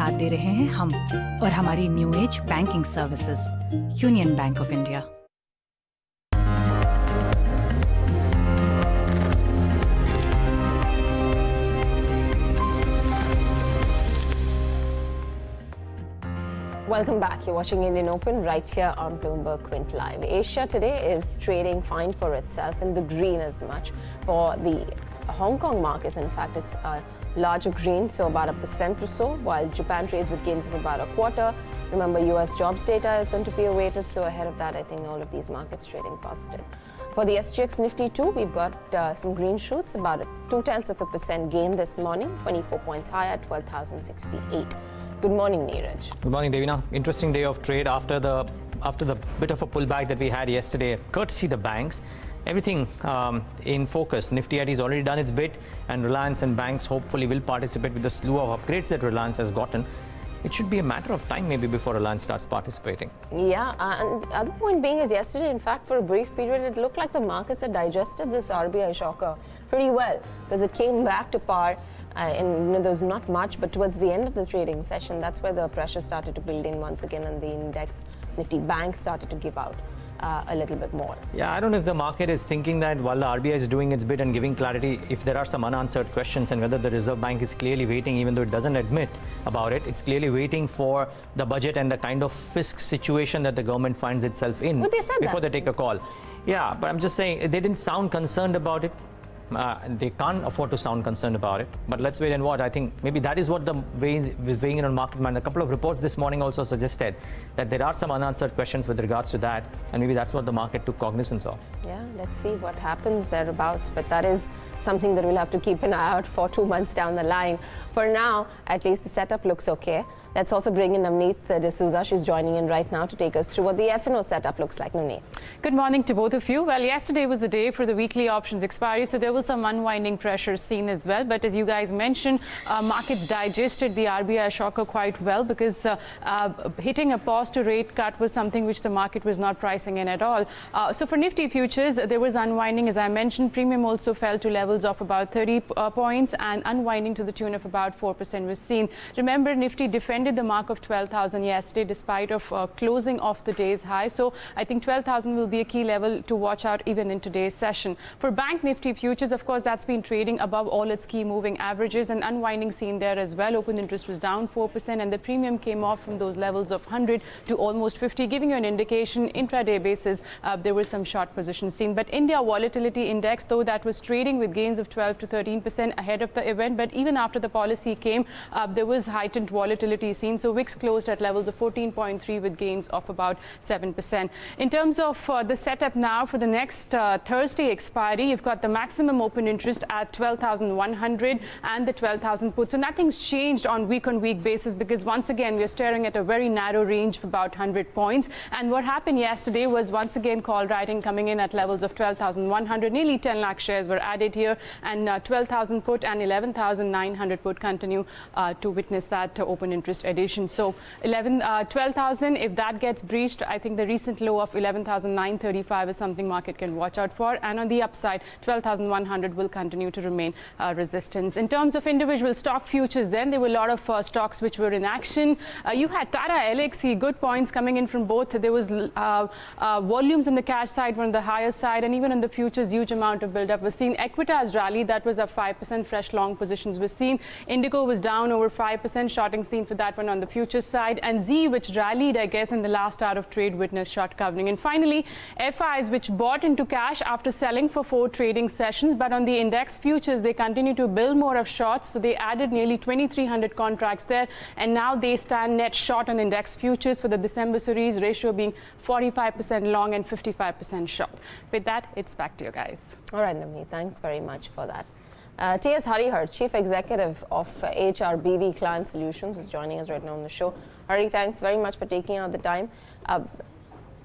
साथ दे रहे हैं हम और हमारी new age banking services union bank of India. Welcome back. You're watching Indian Open right here on BloombergQuint Live. Asia today is trading fine for itself, in the green as much. For the Hong Kong markets, in fact, it's a larger green, so about 1% or so, while Japan trades with gains of about 1/4. Remember, US jobs data is going to be awaited, so ahead of that, I think all of these markets trading positive. For the SGX Nifty too, we've got some green shoots, about 0.2% gain this morning, 24 points higher at 12,068. Good morning, Neeraj. Good morning, Devina. Interesting day of trade after the bit of a pullback that we had yesterday. Courtesy the banks, everything in focus. Nifty has already done its bit, and Reliance and banks hopefully will participate with the slew of upgrades that Reliance has gotten. It should be a matter of time maybe before Reliance starts participating. Yeah, and the other point being is yesterday, in fact, for a brief period, it looked like the markets had digested this RBI shocker pretty well, because it came back to par. And there was not much, but towards the end of the trading session, that's where the pressure started to build in once again, and the index Nifty bank started to give out a little bit more. Yeah, I don't know if the market is thinking that while the RBI is doing its bit and giving clarity, if there are some unanswered questions and whether the Reserve Bank is clearly waiting, even though it doesn't admit about it, it's clearly waiting for the budget and the kind of fisc situation that the government finds itself in before they take a call. Yeah, but I'm just saying they didn't sound concerned about it. They can't afford to sound concerned about it, but let's wait and watch. I think maybe that is what the weighing in on market mind. A couple of reports this morning also suggested that there are some unanswered questions with regards to that, and maybe that's what the market took cognizance of. Yeah, let's see what happens thereabouts, but that is something that we'll have to keep an eye out for 2 months down the line. For now, at least the setup looks okay. Let's also bring in Navneet D'Souza. She's joining in right now to take us through what the F&O setup looks like. Navneet. Good morning to both of you. Well, yesterday was the day for the weekly options expiry, so there was some unwinding pressure seen as well. But as you guys mentioned, markets digested the RBI shocker quite well, because hitting a pause to rate cut was something which the market was not pricing in at all. So for Nifty futures, there was unwinding. As I mentioned, premium also fell to levels of about 30 points, and unwinding to the tune of about 4% was seen. Remember, Nifty defended the mark of 12,000 yesterday despite of closing off the day's high. So I think 12,000 will be a key level to watch out even in today's session. For Bank Nifty futures, of course, that's been trading above all its key moving averages, and unwinding seen there as well. Open interest was down 4%, and the premium came off from those levels of 100 to almost 50, giving you an indication intraday basis there were some short positions seen. But India volatility index, though, that was trading with gains of 12 to 13% ahead of the event, but even after the policy came, there was heightened volatility seen. So VIX closed at levels of 14.3 with gains of about 7%. In terms of the setup now for the next Thursday expiry, you've got the maximum open interest at 12,100 and the 12,000 put. So nothing's changed on week basis, because once again we're staring at a very narrow range of about 100 points. And what happened yesterday was once again call writing coming in at levels of 12,100. Nearly 10 lakh shares were added here, and 12,000 put and 11,900 put continue to witness that open interest addition. So 12,000, if that gets breached, I think the recent low of 11,935 is something market can watch out for. And on the upside, 12,100 will continue to remain resistance. In terms of individual stock futures, then there were a lot of stocks which were in action. You had Tata, LXC, good points coming in from both. There was volumes on the cash side were on the higher side, and even on the futures, huge amount of build-up was seen. Equities rally, that was up 5%. Fresh long positions was seen. Indigo was down over 5%. Shorting seen for that one on the futures side. And Z, which rallied, I guess, in the last hour of trade, witnessed short covering. And finally, FIs, which bought into cash after selling for 4 trading sessions. But on the index futures, they continue to build more of shorts. So they added nearly 2,300 contracts there. And now they stand net short on index futures for the December series, ratio being 45% long and 55% short. With that, it's back to you guys. All right, Navneet, thanks very much for that. T.S. Harihar, Chief Executive of HRBV Client Solutions, is joining us right now on the show. Hari, thanks very much for taking out the time.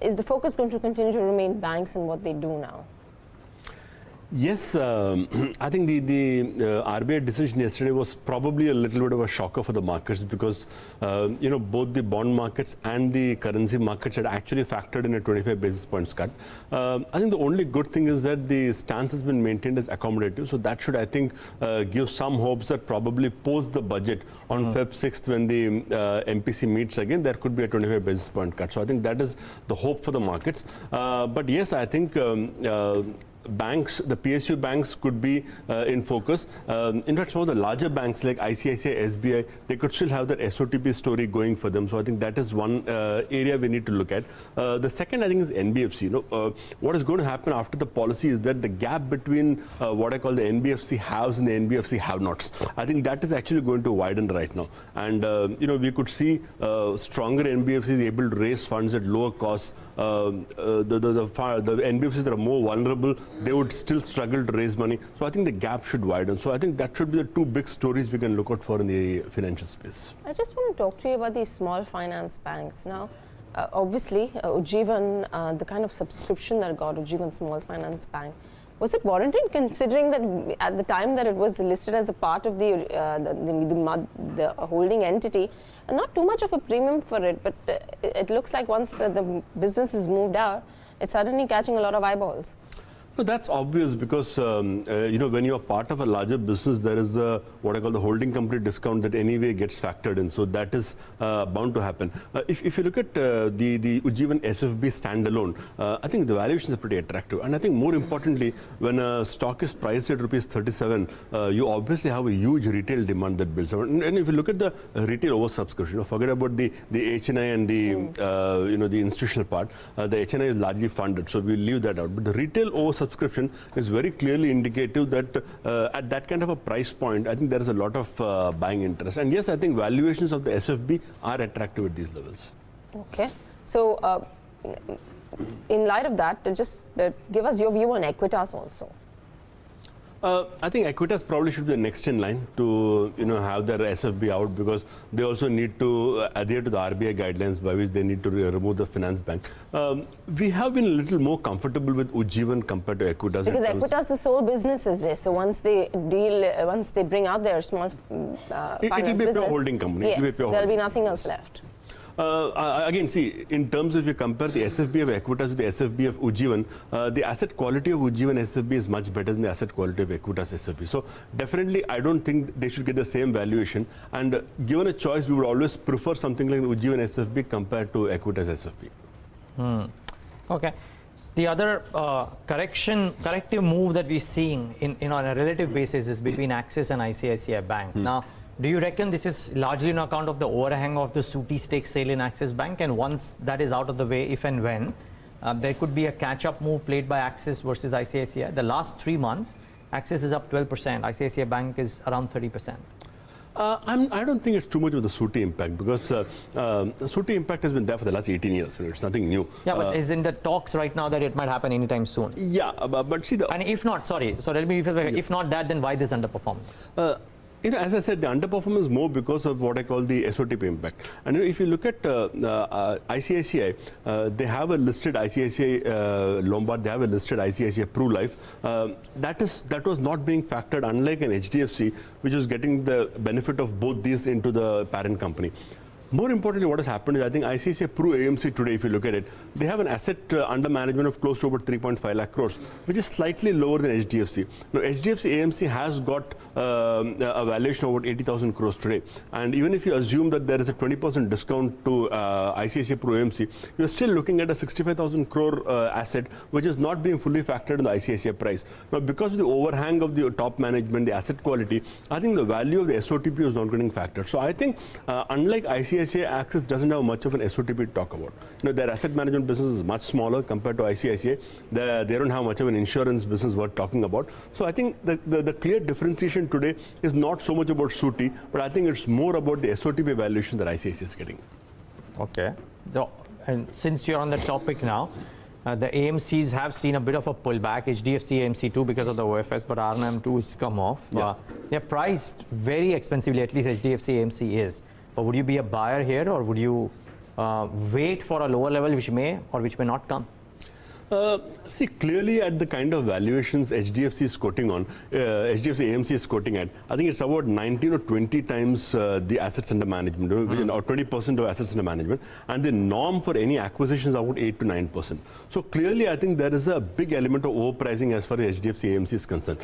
Is the focus going to continue to remain banks and what they do now? Yes, I think the RBI decision yesterday was probably a little bit of a shocker for the markets because, both the bond markets and the currency markets had actually factored in a 25 basis points cut. I think the only good thing is that the stance has been maintained as accommodative. So that should, I think, give some hopes that probably post the budget on Feb 6th when the MPC meets again, there could be a 25 basis point cut. So I think that is the hope for the markets. But yes, I think banks, the PSU banks could be in focus. In fact, some of the larger banks like ICICI, SBI, they could still have that SOTP story going for them. So I think that is one area we need to look at. The second, I think, is NBFC. What is going to happen after the policy is that the gap between what I call the NBFC haves and the NBFC have-nots, I think that is actually going to widen right now. And, we could see stronger NBFCs able to raise funds at lower costs. The NBFCs that are more vulnerable, they would still struggle to raise money. So I think the gap should widen. So I think that should be the two big stories we can look out for in the financial space. I just want to talk to you about these small finance banks. Now, obviously, Ujjivan, the kind of subscription that got Ujjivan Small Finance Bank, was it warranted considering that at the time that it was listed as a part of the holding entity, and not too much of a premium for it, but it looks like once the business is moved out, it's suddenly catching a lot of eyeballs. No, that's obvious because, when you're part of a larger business, there is what I call the holding company discount that anyway gets factored in. So that is bound to happen. If you look at the Ujjivan SFB standalone, I think the valuations are pretty attractive. And I think more importantly, when a stock is priced at rupees 37, you obviously have a huge retail demand that builds up. And if you look at the retail oversubscription, forget about the HNI and the institutional part. The HNI is largely funded, so we'll leave that out. But the retail oversubscription is very clearly indicative that at that kind of a price point, I think there is a lot of buying interest. And yes, I think valuations of the SFB are attractive at these levels. Okay. So, in light of that, just give us your view on Equities also. I think Equities probably should be the next in line to have their SFB out because they also need to adhere to the RBI guidelines by which they need to remove the finance bank. We have been a little more comfortable with Ujjivan compared to Equities. Because Equities, the sole business is there. So once they bring out their small finance it will be a business, pure holding company. Yes, there will be nothing else left. Again, see, in terms of if you compare the SFB of Equities with the SFB of Ujjivan, the asset quality of Ujjivan SFB is much better than the asset quality of Equities SFB. So definitely, I don't think they should get the same valuation. And given a choice, we would always prefer something like Ujjivan SFB compared to Equities SFB. Okay. The other corrective move that we're seeing on a relative basis is between Axis and ICICI Bank. Now, do you reckon this is largely on account of the overhang of the Sooty stake sale in Axis Bank? And once that is out of the way, if and when, there could be a catch-up move played by Axis versus ICICI. The last 3 months, Axis is up 12%, ICICI Bank is around 30%. I don't think it's too much of the Sooty impact because Sooty impact has been there for the last 18 years. So it's nothing new. Yeah, but is in the talks right now that it might happen anytime soon? Yeah, but see and if not, so let me rephrase. If not that, then why this underperformance? As I said, the underperformance is more because of what I call the SOTP impact. And if you look at ICICI, they have a listed ICICI Lombard, they have a listed ICICI Pru Life. That was not being factored, unlike an HDFC, which was getting the benefit of both these into the parent company. More importantly, what has happened is I think ICICI Pru AMC today, if you look at it, they have an asset under management of close to about 3.5 lakh crores, which is slightly lower than HDFC. Now, HDFC AMC has got a valuation of about 80,000 crores today. And even if you assume that there is a 20% discount to ICICI Pru AMC, you're still looking at a 65,000 crore asset, which is not being fully factored in the ICICI price. Now, because of the overhang of the top management, the asset quality, I think the value of the SOTP is not getting factored. So I think unlike ICICI, Axis doesn't have much of an SOTP to talk about. Their asset management business is much smaller compared to ICICI. They don't have much of an insurance business worth talking about. So I think the clear differentiation today is not so much about Sooty, but I think it's more about the SOTP valuation that ICICI is getting. Okay. So, and since you're on the topic now, the AMCs have seen a bit of a pullback, HDFC AMC too because of the OFS, but RNM2 has come off. Yeah. They're priced very expensively, at least HDFC AMC is. But would you be a buyer here or would you wait for a lower level which may or which may not come? See, clearly at the kind of valuations HDFC is quoting on, HDFC AMC is quoting at, I think it's about 19 or 20 times the assets under management, or 20% of assets under management, and the norm for any acquisitions is about 8 to 9%. So clearly, I think there is a big element of overpricing as far as HDFC AMC is concerned.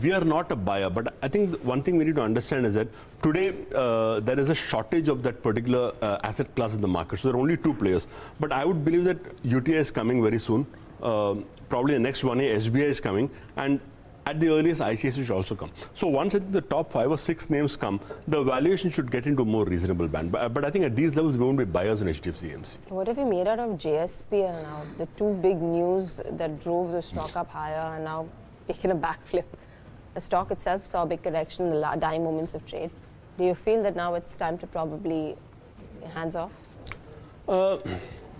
We are not a buyer, but I think one thing we need to understand is that today there is a shortage of that particular asset class in the market. So there are only two players. But I would believe that UTI is coming very soon. Probably the next 1 year SBI is coming, and at the earliest ICICI should also come. So once I think the top 5 or 6 names come, the valuation should get into a more reasonable band. But I think at these levels we won't be buyers on HDFC AMC. What have you made out of JSPL now? The two big news that drove the stock up higher are now taking a backflip. The stock itself saw a big correction in the dying moments of trade. Do you feel that now it's time to probably hands off?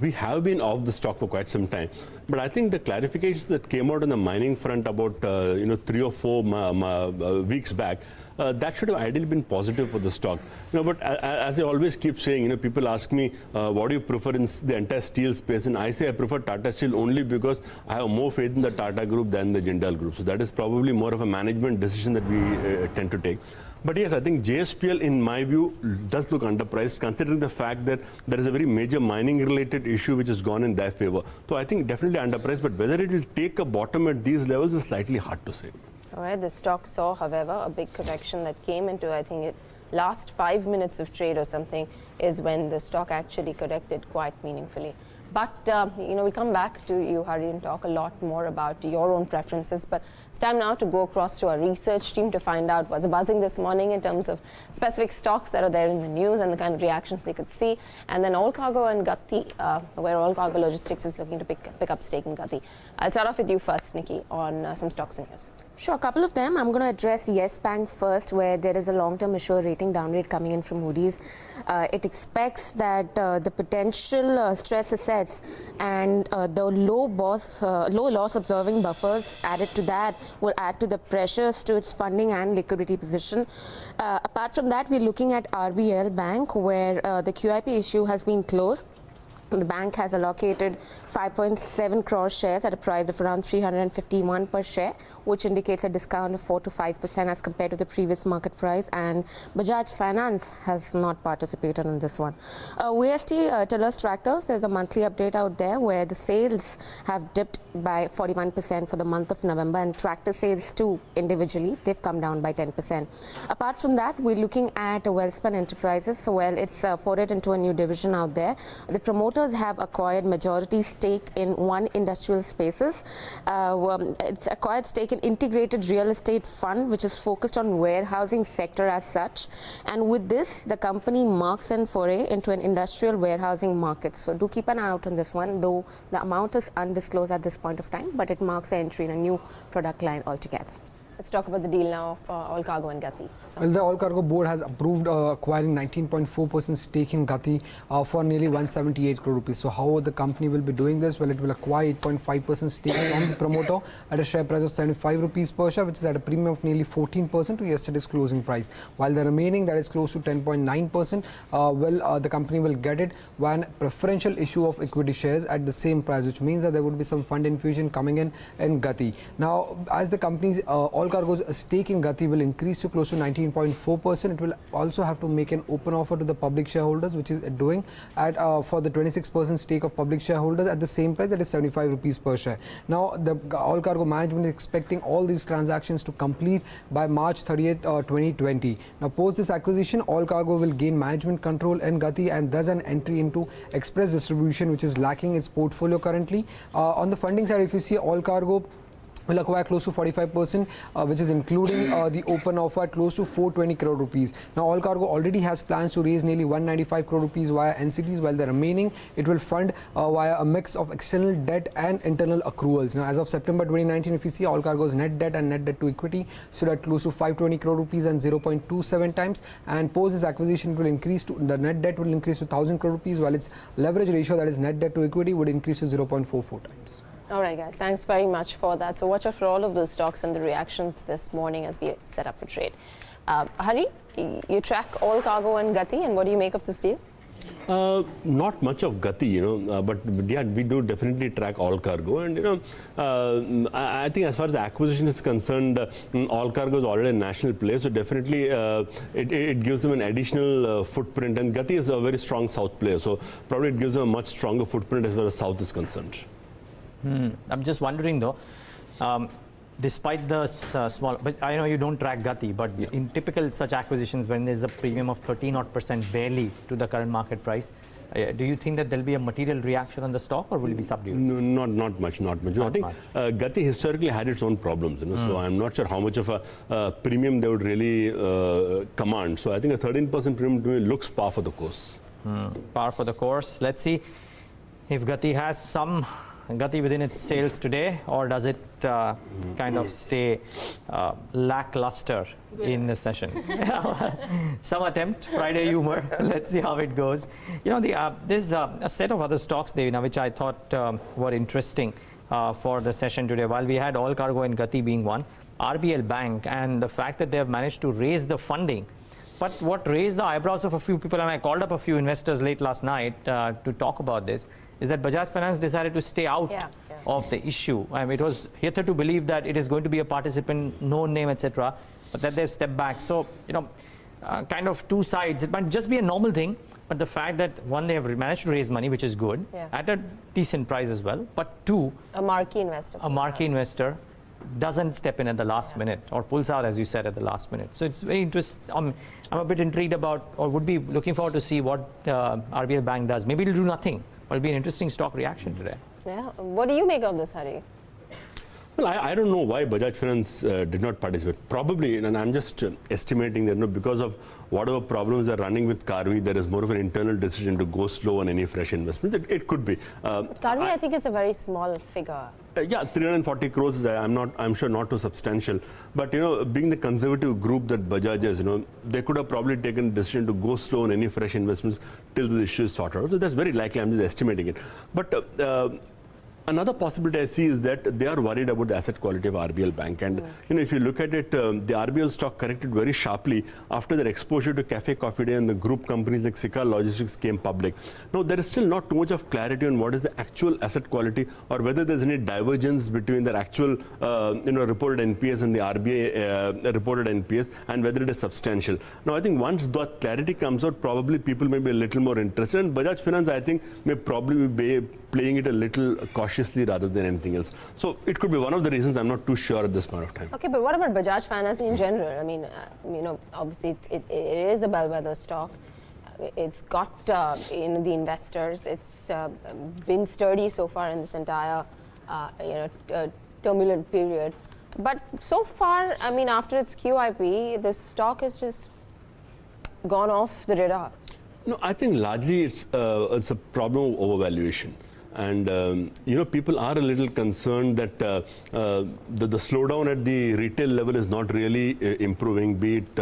We have been off the stock for quite some time, but I think the clarifications that came out on the mining front about 3 or 4 weeks back, that should have ideally been positive for the stock. But as I always keep saying, people ask me, what do you prefer in the entire steel space? And I say I prefer Tata Steel only because I have more faith in the Tata Group than the Jindal Group. So that is probably more of a management decision that we tend to take. But yes, I think JSPL, in my view, does look underpriced, considering the fact that there is a very major mining-related issue which has gone in their favor. So I think definitely underpriced, but whether it will take a bottom at these levels is slightly hard to say. All right, the stock saw, however, a big correction that came into, I think, last 5 minutes of trade or something is when the stock actually corrected quite meaningfully. But, we come back to you, Hari, and talk a lot more about your own preferences. But it's time now to go across to our research team to find out what's buzzing this morning in terms of specific stocks that are there in the news and the kind of reactions they could see. And then All Cargo and Gati, where All Cargo Logistics is looking to pick up stake in Gati. I'll start off with you first, Nikki, on some stocks and news. Sure, a couple of them. I'm going to address Yes Bank first, where there is a long-term issuer rating downgrade coming in from Moody's. It expects that the potential stress assets and the low loss observing buffers added to that will add to the pressures to its funding and liquidity position. Apart from that, we're looking at RBL Bank, where the QIP issue has been closed. The bank has allocated 5.7 crore shares at a price of around 351 per share, which indicates a discount of 4 to 5% as compared to the previous market price. And Bajaj Finance has not participated in this one. VST Tillers Tractors, there's a monthly update out there where the sales have dipped by 41% for the month of November, and tractor sales too individually, they've come down by 10%. Apart from that, we're looking at Wellspun Enterprises. So, it's forayed into a new division out there. The promoters have acquired majority stake in One Industrial Spaces. It's acquired stake in Integrated Real Estate Fund, which is focused on warehousing sector as such. And with this, the company marks an foray into an industrial warehousing market. So do keep an eye out on this one, though the amount is undisclosed at this point of time, but it marks an entry in a new product line altogether. Let's talk about the deal now of All Cargo and Gati. Well, the All Cargo board has approved acquiring 19.4% stake in Gati for nearly 178 crore rupees. So how the company will be doing this? Well, it will acquire 8.5% stake from the promoter at a share price of 75 rupees per share, which is at a premium of nearly 14% to yesterday's closing price. While the remaining, that is close to 10.9%, the company will get it via preferential issue of equity shares at the same price, which means that there would be some fund infusion coming in Gati. Now, as the company's All Cargo's stake in Gati will increase to close to 19.4%. It will also have to make an open offer to the public shareholders, which is doing at for the 26% stake of public shareholders at the same price, that is 75 rupees per share. Now, the All Cargo management is expecting all these transactions to complete by March 30th, 2020. Now, post this acquisition, All Cargo will gain management control in Gati and thus an entry into express distribution, which is lacking its portfolio currently. On the funding side, if you see, All Cargo will acquire close to 45%, which is including the open offer at close to 420 crore rupees. Now, All Cargo already has plans to raise nearly 195 crore rupees via NCDs, while the remaining it will fund via a mix of external debt and internal accruals. Now, as of September 2019, if you see, All Cargo's net debt and net debt to equity stood at close to 520 crore rupees and 0.27 times. And post this acquisition, will increase to the net debt will increase to 1,000 crore rupees, while its leverage ratio, that is net debt to equity, would increase to 0.44 times. All right, guys, thanks very much for that. So watch out for all of those stocks and the reactions this morning as we set up for trade. Hari, you track All Cargo and Gati, and what do you make of this deal? Not much of Gati, but yeah, we do definitely track all cargo, and I think as far as the acquisition is concerned, all cargo is already a national player, so definitely it gives them an additional footprint, and Gati is a very strong south player, so probably it gives them a much stronger footprint as far as south is concerned. I'm just wondering though, despite the small, but I know you don't track Gati, but in typical such acquisitions, when there's a premium of 13% barely to the current market price, do you think that there'll be a material reaction on the stock, or will it be subdued? No, not much. I think Gati historically had its own problems, so I'm not sure how much of a premium they would really command. So I think a 13% premium to me looks par for the course. Par for the course. Let's see if Gati has some Gati within its sales today, or does it kind of stay lackluster in the session? Some attempt, Friday humor. Let's see how it goes. There's a set of other stocks, Devina, which I thought were interesting for the session today. While we had all cargo and Gati being one, RBL Bank, and the fact that they have managed to raise the funding. But what raised the eyebrows of a few people, and I called up a few investors late last night to talk about this, is that Bajaj Finance decided to stay out of the issue. It was hitherto believed that it is going to be a participant, no name, etc., but that they've stepped back. So, kind of two sides. It might just be a normal thing, but the fact that, one, they have managed to raise money, which is good, at a decent price as well, but two, a marquee investor doesn't step in at the last minute, or pulls out, as you said, at the last minute. So it's very interesting. I'm a bit intrigued about, or would be looking forward to see what RBL Bank does. Maybe it'll do nothing. It'll be an interesting stock reaction today. Yeah. What do you make of this, Hari? Well, I don't know why Bajaj Finance did not participate. Probably, and I'm just estimating that because of whatever problems are running with Karvi, there is more of an internal decision to go slow on any fresh investment. It could be. Karvi, I think, is a very small figure. Yeah, 340 crores is, I'm sure, not too substantial. But, being the conservative group that Bajaj is, they could have probably taken a decision to go slow on any fresh investments till the issue is sorted out. So that's very likely. I'm just estimating it. But another possibility I see is that they are worried about the asset quality of RBL Bank. And, if you look at it, the RBL stock corrected very sharply after their exposure to Cafe Coffee Day and the group companies like Sika Logistics came public. Now, there is still not too much of clarity on what is the actual asset quality, or whether there's any divergence between their actual, reported NPS and the RBI reported NPS, and whether it is substantial. Now, I think once that clarity comes out, probably people may be a little more interested. And Bajaj Finance, I think, may probably be playing it a little cautiously rather than anything else. So it could be one of the reasons. I'm not too sure at this point of time. Okay, but what about Bajaj Finance in general? I mean, obviously it is a bellwether stock. It's got the investors. It's been sturdy so far in this entire turbulent period. But so far, I mean, after its QIP, the stock has just gone off the radar. No, I think largely it's a problem of overvaluation. And, people are a little concerned that the slowdown at the retail level is not really improving, be it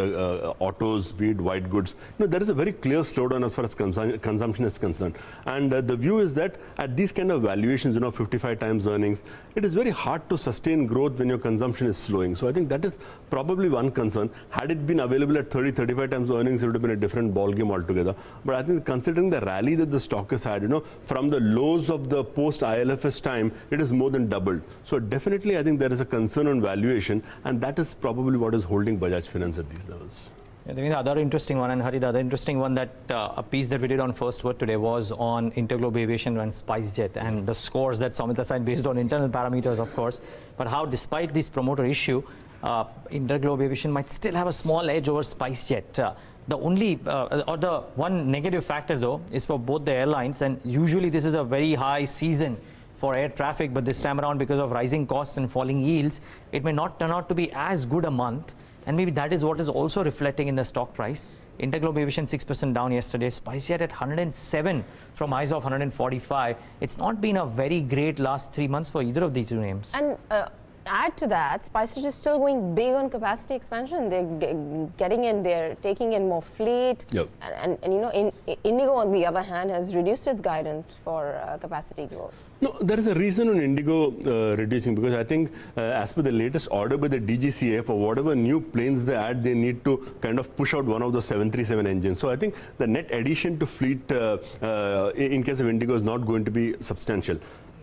autos, be it white goods. There is a very clear slowdown as far as consumption is concerned. And the view is that at these kind of valuations, 55 times earnings, it is very hard to sustain growth when your consumption is slowing. So I think that is probably one concern. Had it been available at 30, 35 times earnings, it would have been a different ballgame altogether. But I think considering the rally that the stock has had, from the lows of the post-ILFS time, it is more than doubled. So definitely, I think there is a concern on valuation, and that is probably what is holding Bajaj Finance at these levels. I think the other interesting one, and Hari, the other interesting one, that a piece that we did on First Word today was on Interglobe Aviation and SpiceJet, and the scores that Samit assigned based on internal parameters, of course, but how, despite this promoter issue, Interglobe Aviation might still have a small edge over SpiceJet. The only, or the one negative factor though, is for both the airlines, and usually this is a very high season for air traffic, but this time around, because of rising costs and falling yields, it may not turn out to be as good a month, and maybe that is what is also reflecting in the stock price. Interglobe Aviation 6% down yesterday, SpiceJet at 107 from highs of 145. It's not been a very great last 3 months for either of these two names. And add to that, SpiceJet is still going big on capacity expansion. They're getting in, they're taking in more fleet. Yep. And you know, Indigo, on the other hand, has reduced its guidance for capacity growth. No, there is a reason on Indigo reducing, because I think as per the latest order by the DGCA, for whatever new planes they add, they need to kind of push out one of those 737 engines. So I think the net addition to fleet in case of Indigo is not going to be substantial.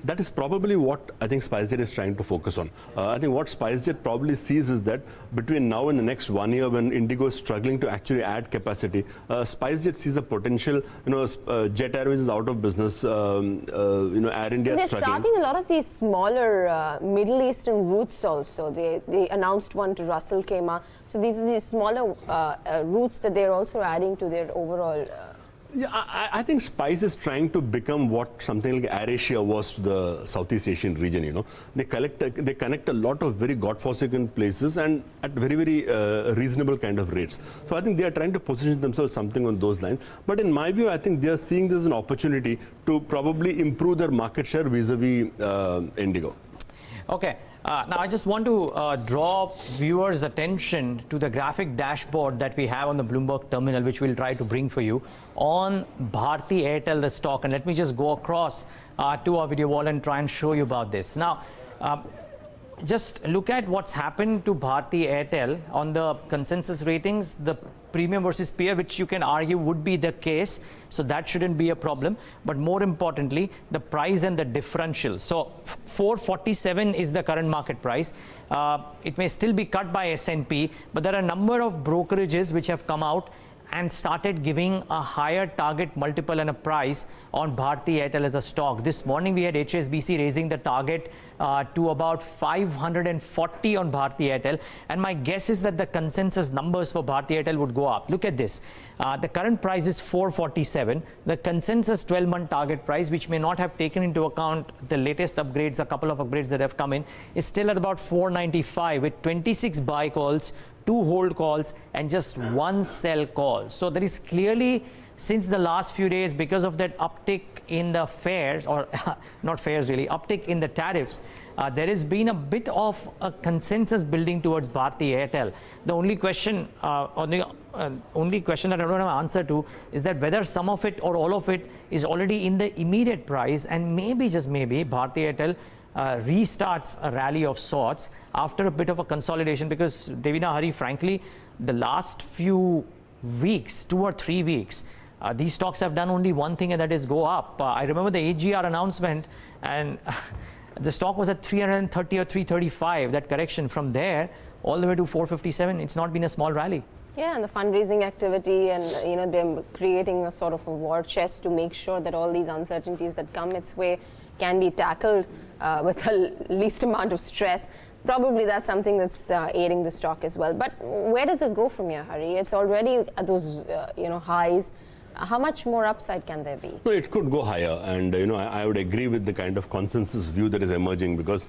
That is probably what I think SpiceJet is trying to focus on. I think what SpiceJet probably sees is that between now and the next 1 year, when Indigo is struggling to actually add capacity, SpiceJet sees a potential. You know, Jet Airways is out of business. You know, Air India is struggling. They're starting a lot of these smaller Middle Eastern routes also. They announced one to Ras Al Khaimah. So these are these smaller routes that they're also adding to their overall. Yeah, I think Spice is trying to become what something like AirAsia was to the Southeast Asian region. You know, they connect a lot of very godforsaken places and at very, very reasonable kind of rates. So I think they are trying to position themselves something on those lines. But in my view, I think they are seeing this as an opportunity to probably improve their market share vis-a-vis Indigo. Okay. Now, I just want to draw viewers' attention to the graphic dashboard that we have on the Bloomberg terminal, which we'll try to bring for you on Bharti Airtel, the stock. And let me just go across to our video wall and try and show you about this. Now, just look at what's happened to Bharti Airtel on the consensus ratings, the premium versus peer, which you can argue would be the case. So that shouldn't be a problem. But more importantly, the price and the differential. So 447 is the current market price. It may still be cut by S&P, but there are a number of brokerages which have come out and started giving a higher target multiple and a price on Bharti Airtel as a stock. This morning we had HSBC raising the target to about 540 on Bharti Airtel, and my guess is that the consensus numbers for Bharti Airtel would go up. Look at this. The current price is 447. The consensus 12-month target price, which may not have taken into account the latest upgrades, a couple of upgrades that have come in, is still at about 495 with 26 buy calls, 2 hold calls and just 1 sell call. So there is clearly, since the last few days, because of that uptick in the fares, or not fares really, uptick in the tariffs, there has been a bit of a consensus building towards Bharti Airtel. The only question, only question that I don't have an answer to is that whether some of it or all of it is already in the immediate price, and maybe, just maybe, Bharti Airtel restarts a rally of sorts after a bit of a consolidation, because Devina, Hari, frankly, the last few weeks, 2 or 3 weeks, these stocks have done only one thing, and that is go up. I remember the AGR announcement, and the stock was at 330 or 335, that correction from there all the way to 457. It's not been a small rally. Yeah, and the fundraising activity, and you know, them creating a sort of a war chest to make sure that all these uncertainties that come its way can be tackled with the least amount of stress. Probably that's something that's aiding the stock as well. But where does it go from here, Hari? It's already at those you know, highs. How much more upside can there be? No, it could go higher, and you know, I would agree with the kind of consensus view that is emerging, because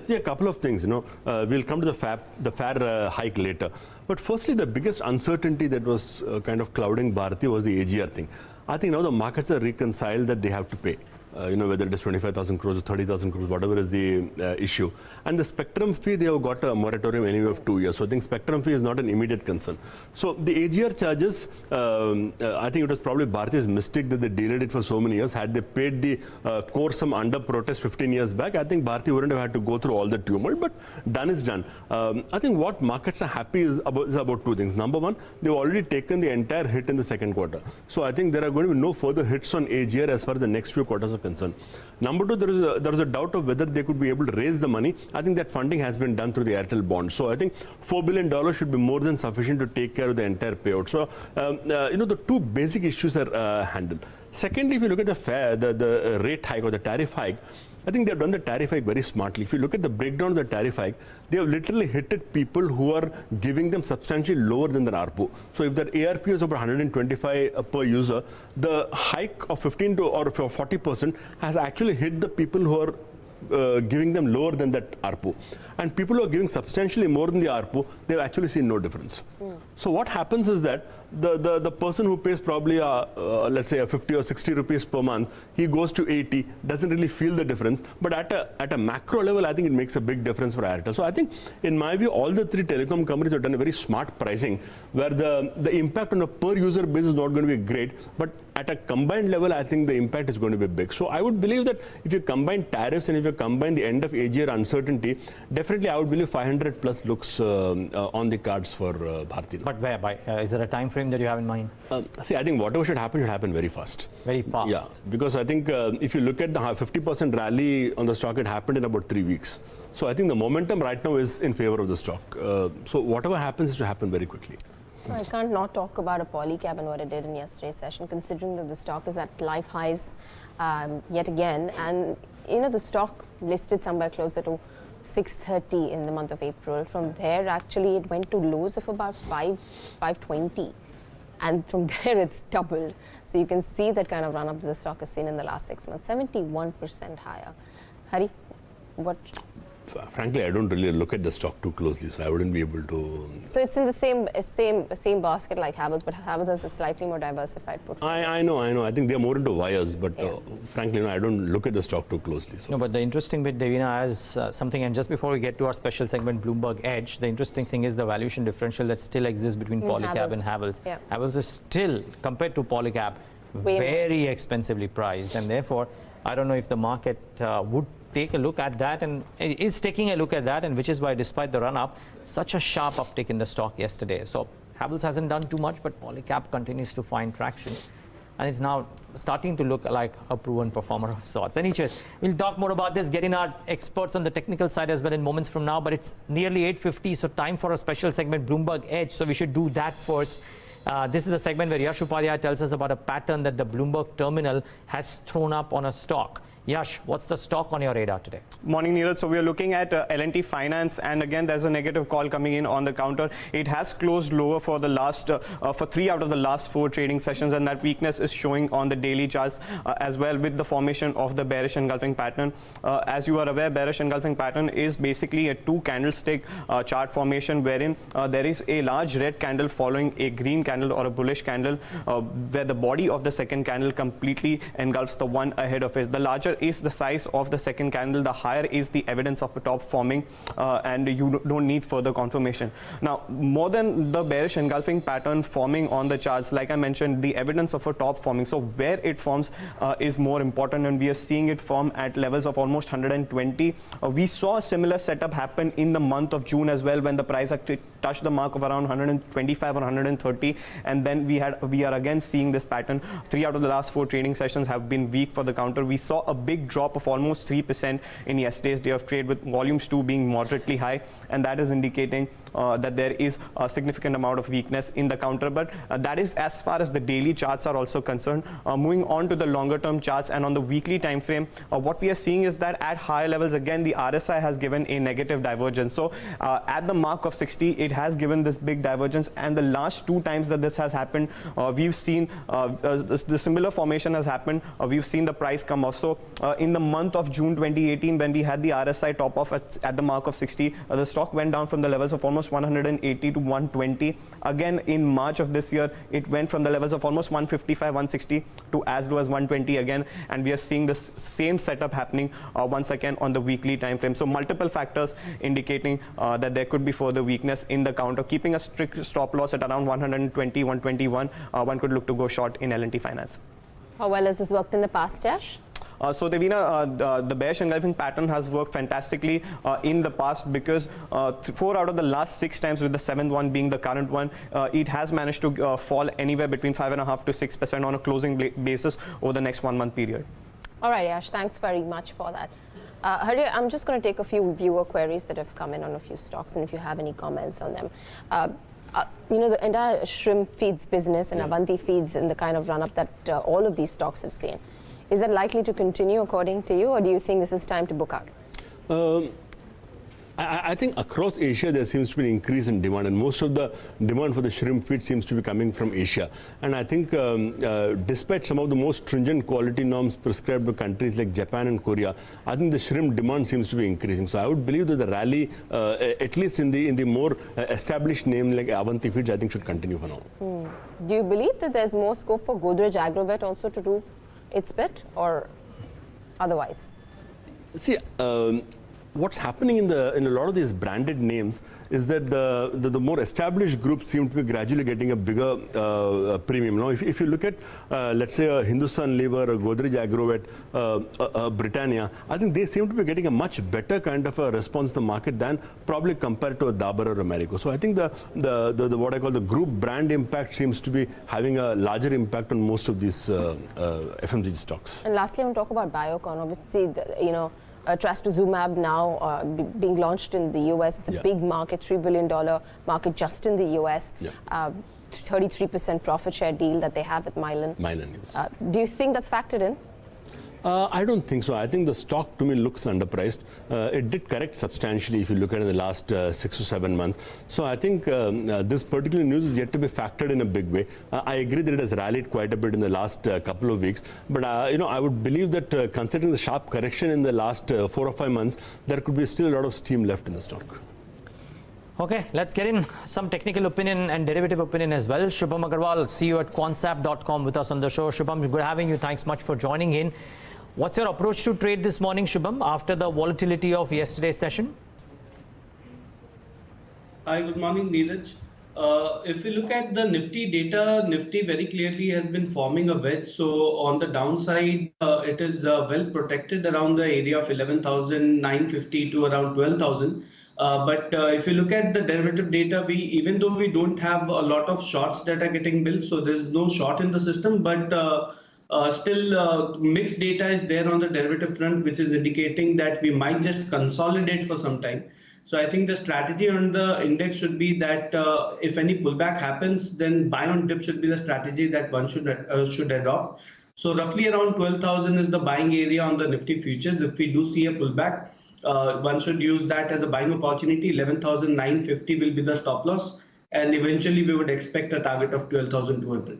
see, a couple of things. You know, we'll come to the fare hike later. But firstly, the biggest uncertainty that was kind of clouding Bharti was the AGR thing. I think now the markets are reconciled that they have to pay. You know, whether it is 25,000 crores or 30,000 crores, whatever is the issue. And the spectrum fee, they have got a moratorium anyway of 2 years. So I think spectrum fee is not an immediate concern. So the AGR charges, I think it was probably Bharti's mistake that they delayed it for so many years. Had they paid the core sum under protest 15 years back, I think Bharti wouldn't have had to go through all the tumult, but done is done. I think what markets are happy is about 2 things. Number one, they've already taken the entire hit in the second quarter. So I think there are going to be no further hits on AGR as far as the next few quarters are concerned. Number 2, there is a doubt of whether they could be able to raise the money. I think that funding has been done through the Airtel bond. So I think $4 billion should be more than sufficient to take care of the entire payout. So you know, the 2 basic issues are handled. Secondly, if you look at the rate hike or the tariff hike, I think they have done the tariff hike very smartly. If you look at the breakdown of the tariff hike, they have literally hit people who are giving them substantially lower than their ARPU. So if their ARPU is about 125 per user, the hike of 15 to or 40% has actually hit the people who are giving them lower than that ARPU. And people who are giving substantially more than the ARPU, they've actually seen no difference. So what happens is that the person who pays probably let's say a 50 or 60 rupees per month, he goes to 80, doesn't really feel the difference. But at a macro level, I think it makes a big difference for Airtel. So I think, in my view, all the three telecom companies have done a very smart pricing, where the impact on a per user basis is not going to be great, but at a combined level, I think the impact is going to be big. So I would believe that if you combine tariffs and if you combine the end of AGR uncertainty, definitely I would believe 500 plus looks on the cards for Bharti. But where? Is there a time frame that you have in mind? See, I think whatever should happen very fast. Very fast? Yeah, because I think if you look at the 50% rally on the stock, it happened in about 3 weeks. So I think the momentum right now is in favor of the stock. So whatever happens is to happen very quickly. I can't not talk about a Polycab and what it did in yesterday's session, considering that the stock is at life highs yet again. And, the stock listed somewhere closer to 630 in the month of April. From there, actually, it went to lows of about 520. And from there, it's doubled. So you can see that kind of run-up the stock has seen in the last 6 months, 71% higher. Hari, what? Frankly, I don't really look at the stock too closely, so I wouldn't be able to. So it's in the same basket like Havells, but Havells has a slightly more diversified portfolio. I know. I think they're more into wires, but frankly, I don't look at the stock too closely. So. No, but the interesting bit, Devina, has something, and just before we get to our special segment, Bloomberg Edge, the interesting thing is the valuation differential that still exists between Polycab and Havells. Yeah. Havells is still, compared to Polycab, very expensively priced, and therefore, I don't know if the market would take a look at that, and is taking a look at that, and which is why, despite the run-up, such a sharp uptick in the stock yesterday. So Havells hasn't done too much, but Polycab continues to find traction, and it's now starting to look like a proven performer of sorts. Anyways, we'll talk more about this, getting our experts on the technical side as well in moments from now, but it's nearly 8:50, so time for a special segment, Bloomberg Edge, so we should do that first. This is the segment where Yash Upadhyay tells us about a pattern that the Bloomberg terminal has thrown up on a stock. Yash, what's the stock on your radar today? Morning, Neeraj. So we are looking at L&T Finance, and again, there's a negative call coming in on the counter. It has closed lower for the last, for 3 out of the last 4 trading sessions, and that weakness is showing on the daily charts as well, with the formation of the bearish engulfing pattern. As you are aware, bearish engulfing pattern is basically a 2 candlestick chart formation, wherein there is a large red candle following a green candle or a bullish candle, where the body of the second candle completely engulfs the one ahead of it. The larger is the size of the second candle, the higher is the evidence of a top forming, and you don't need further confirmation. Now, more than the bearish engulfing pattern forming on the charts, like I mentioned, the evidence of a top forming, so where it forms is more important, and we are seeing it form at levels of almost 120. We saw a similar setup happen in the month of June as well, when the price actually touched the mark of around 125 or 130, and then we are again seeing this pattern. 3 out of the last 4 trading sessions have been weak for the counter. We saw a big drop of almost 3% in yesterday's day of trade, with volumes too being moderately high, and that is indicating that there is a significant amount of weakness in the counter. But that is as far as the daily charts are also concerned. Moving on to the longer term charts and on the weekly time frame, what we are seeing is that at higher levels, again, the RSI has given a negative divergence. So at the mark of 60, it has given this big divergence, and the last 2 times that this has happened, we've seen the similar formation has happened. We've seen the price come off. So in the month of June 2018, when we had the RSI top off at the mark of 60, the stock went down from the levels of almost 180 to 120. Again, in March of this year, it went from the levels of almost 155, 160 to as low as 120 again, and we are seeing this same setup happening once again on the weekly time frame. So multiple factors indicating that there could be further weakness in the counter. Keeping a strict stop loss at around 120, 121, one could look to go short in L&T Finance. How well has this worked in the past, Yash? So Devina, the bearish engulfing pattern has worked fantastically in the past, because 4 out of the last 6 times, with the 7th one being the current one, it has managed to fall anywhere between 5.5% to 6% on a closing basis over the next 1 month period. All right, Yash, thanks very much for that. Harihar, I'm just going to take a few viewer queries that have come in on a few stocks, and if you have any comments on them. The entire shrimp feeds business and Avanti feeds, and the kind of run-up that all of these stocks have seen, is that likely to continue according to you, or do you think this is time to book out? I think across Asia there seems to be an increase in demand, and most of the demand for the shrimp feed seems to be coming from Asia. And I think despite some of the most stringent quality norms prescribed by countries like Japan and Korea, I think the shrimp demand seems to be increasing. So I would believe that the rally, at least in the more established name like Avanti Feeds, I think should continue for now. Do you believe that there's more scope for Godrej Agrovet also to do its bit, or otherwise? See, what's happening in a lot of these branded names is that the more established groups seem to be gradually getting a bigger premium. Now, if you look at, let's say, a Hindustan Lever, a Godrej Agrovet, Britannia, I think they seem to be getting a much better kind of a response to the market than probably compared to a Dabur or Americo. So I think the what I call the group brand impact seems to be having a larger impact on most of these FMCG stocks. And lastly, I want to talk about Biocon. Obviously, trastuzumab now being launched in the US. It's a big market, $3 billion market just in the US. 33% profit share deal that they have with Mylan. Yes. Do you think that's factored in? I don't think so. I think the stock to me looks underpriced. It did correct substantially if you look at it in the last 6 to 7 months. So I think this particular news is yet to be factored in a big way. I agree that it has rallied quite a bit in the last couple of weeks. But I would believe that considering the sharp correction in the last 4 or 5 months, there could be still a lot of steam left in the stock. Okay, let's get in some technical opinion and derivative opinion as well. Shubham Agarwal, CEO at Quantsapp.com with us on the show. Shubham, good having you. Thanks much for joining in. What's your approach to trade this morning, Shubham, after the volatility of yesterday's session? Hi, good morning, Neeraj. If we look at the Nifty data, Nifty very clearly has been forming a wedge. So on the downside, it is well protected around the area of 11,950 to around 12,000. But if you look at the derivative data, even though we don't have a lot of shorts that are getting built, so there's no short in the system, but still mixed data is there on the derivative front, which is indicating that we might just consolidate for some time. So I think the strategy on the index should be that if any pullback happens, then buy on dip should be the strategy that one should adopt. So roughly around 12,000 is the buying area on the Nifty futures. If we do see a pullback, one should use that as a buying opportunity. 11,950 will be the stop loss, and eventually we would expect a target of 12,200.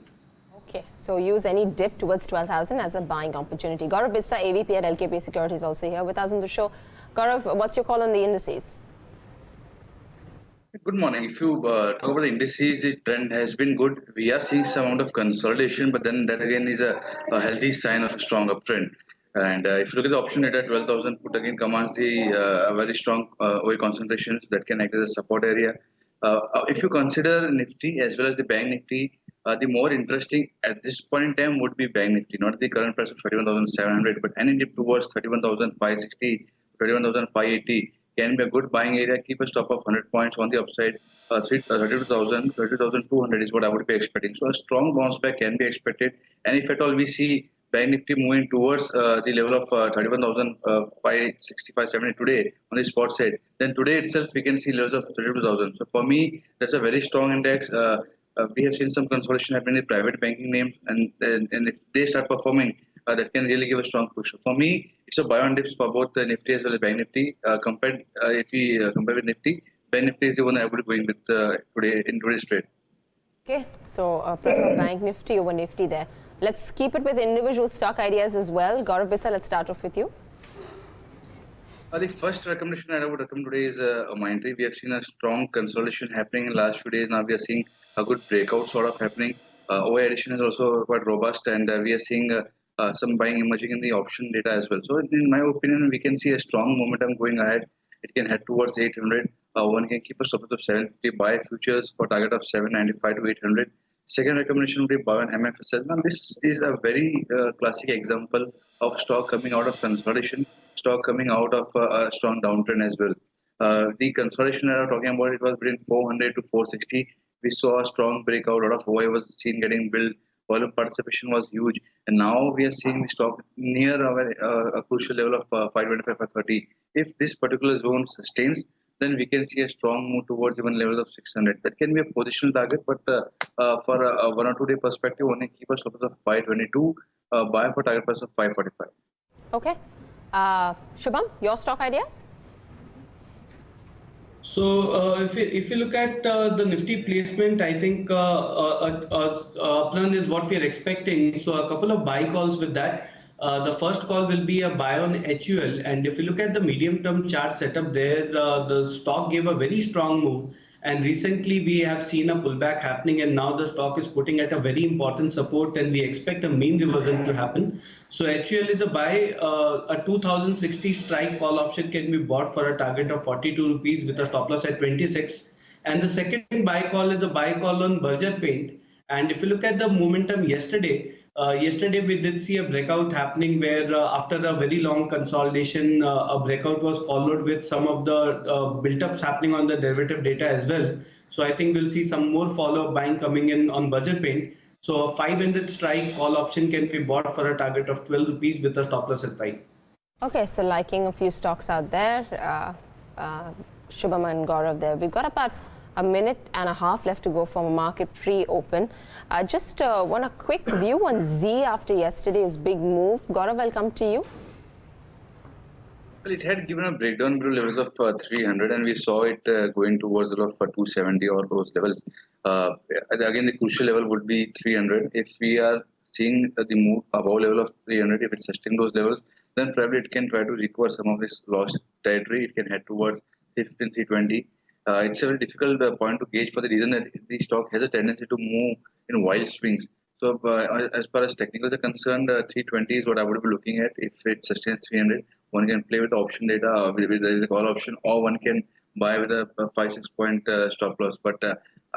Okay, so use any dip towards 12,000 as a buying opportunity. Gaurav Bissa, AVP at LKP Securities, also here with us on the show. Gaurav, what's your call on the indices? Good morning. If you talk about the indices, the trend has been good. We are seeing some amount of consolidation, but then that again is a healthy sign of a strong uptrend. And if you look at the option data, 12,000 put again commands the very strong OI concentrations that can act as a support area. If you consider Nifty as well as the Bank Nifty, the more interesting at this point in time would be Bank Nifty, not the current price of 31,700, but any dip towards 31,560, 31,580 can be a good buying area. Keep a stop of 100 points on the upside. 32,000, 32,200 is what I would be expecting. So a strong bounce back can be expected. And if at all we see Bank Nifty moving towards the level of 31,565, 70 today on the spot side, then today itself we can see levels of 32,000. So for me, that's a very strong index. We have seen some consolidation happening in the private banking names, and if they start performing, that can really give a strong push. For me, it's a buy on dips for both the Nifty as well as Bank Nifty. If we compare with Nifty, Bank Nifty is the one I would be going with today in today's trade. Okay, so prefer Bank Nifty over Nifty there. Let's keep it with individual stock ideas as well. Gaurav Bissa, let's start off with you. The first recommendation I would recommend today is Mindtree. We have seen a strong consolidation happening in the last few days. Now we are seeing a good breakout sort of happening. OI addition is also quite robust, and we are seeing some buying emerging in the option data as well. So in my opinion, we can see a strong momentum going ahead. It can head towards 800. One can keep a stop of 750, buy futures for target of 795 to 800. Second recommendation would be buy on MFSL. Now this is a very classic example of stock coming out of consolidation, stock coming out of a strong downtrend as well. The consolidation that I'm talking about, it was between 400 to 460. We saw a strong breakout. A lot of OI was seen getting built. Volume participation was huge, and now we are seeing the stock near a crucial level of 525, 530. If this particular zone sustains, then we can see a strong move towards even levels of 600. That can be a positional target, but for a 1 or 2 day perspective, only keep a stop of 522, buy for target price of 545. Okay. Shubham, your stock ideas? So if you look at the Nifty placement, I think uptrend is what we are expecting. So a couple of buy calls with that. The first call will be a buy on HUL, and if you look at the medium-term chart setup there, the stock gave a very strong move. And recently we have seen a pullback happening, and now the stock is putting at a very important support, and we expect a mean reversion to happen. So HUL is a buy. A 2060 strike call option can be bought for a target of 42 rupees with a stop loss at 26. And the second buy call is a buy call on BloombergQuint. And if you look at the momentum yesterday, we did see a breakout happening where after a very long consolidation, a breakout was followed with some of the build-ups happening on the derivative data as well. So I think we'll see some more follow-up buying coming in on BloombergQuint. So a 500 strike call option can be bought for a target of 12 rupees with a stop loss at 5. Okay, so liking a few stocks out there. Shubham and Gaurav there. We've got about a minute and a half left to go for market pre-open. Just want a quick view on Z after yesterday's big move. Gaurav, I'll come to you. Well, it had given a breakdown below levels of 300, and we saw it going towards the level of 270 or those levels. Again, the crucial level would be 300. If we are seeing the move above level of 300, if it sustains those levels, then probably it can try to recover some of this lost territory. It can head towards 315, 320. It's a very difficult point to gauge for the reason that the stock has a tendency to move in wild swings. So as far as technicals are concerned, 320 is what I would be looking at. If it sustains 300, one can play with the option data with the call option, or one can buy with a 5-6 point stop loss. But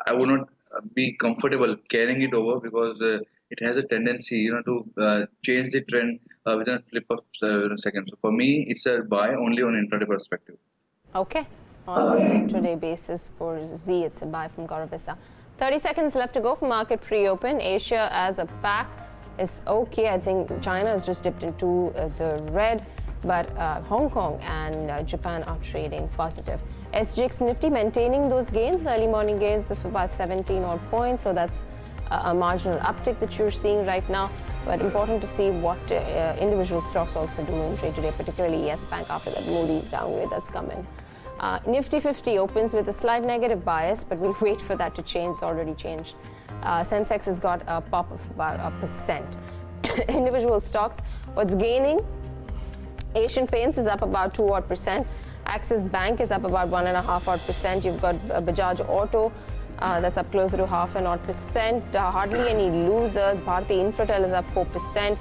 I would not be comfortable carrying it over because it has a tendency, to change the trend within a flip of seconds. So for me, it's a buy only on intraday perspective. Okay. On an intraday basis for Z, it's a buy from Gaurav Bissa. 30 seconds left to go for market pre-open. Asia as a pack is okay. I think China has just dipped into the red, but Hong Kong and Japan are trading positive. SGX Nifty maintaining those gains, early morning gains of about 17 odd points. So that's a marginal uptick that you're seeing right now. But important to see what individual stocks also do in trade today, particularly Yes Bank after that Moody's downgrade that's come in. Nifty 50 opens with a slight negative bias, but we'll wait for that to change. It's already changed. Sensex has got a pop of about 1%. Individual stocks, what's gaining? Asian Paints is up about 2 odd %. Axis Bank is up about 1.5 odd %. You've got Bajaj Auto, that's up closer to 0.5 odd %. Hardly any losers. Bharti Infratel is up 4%.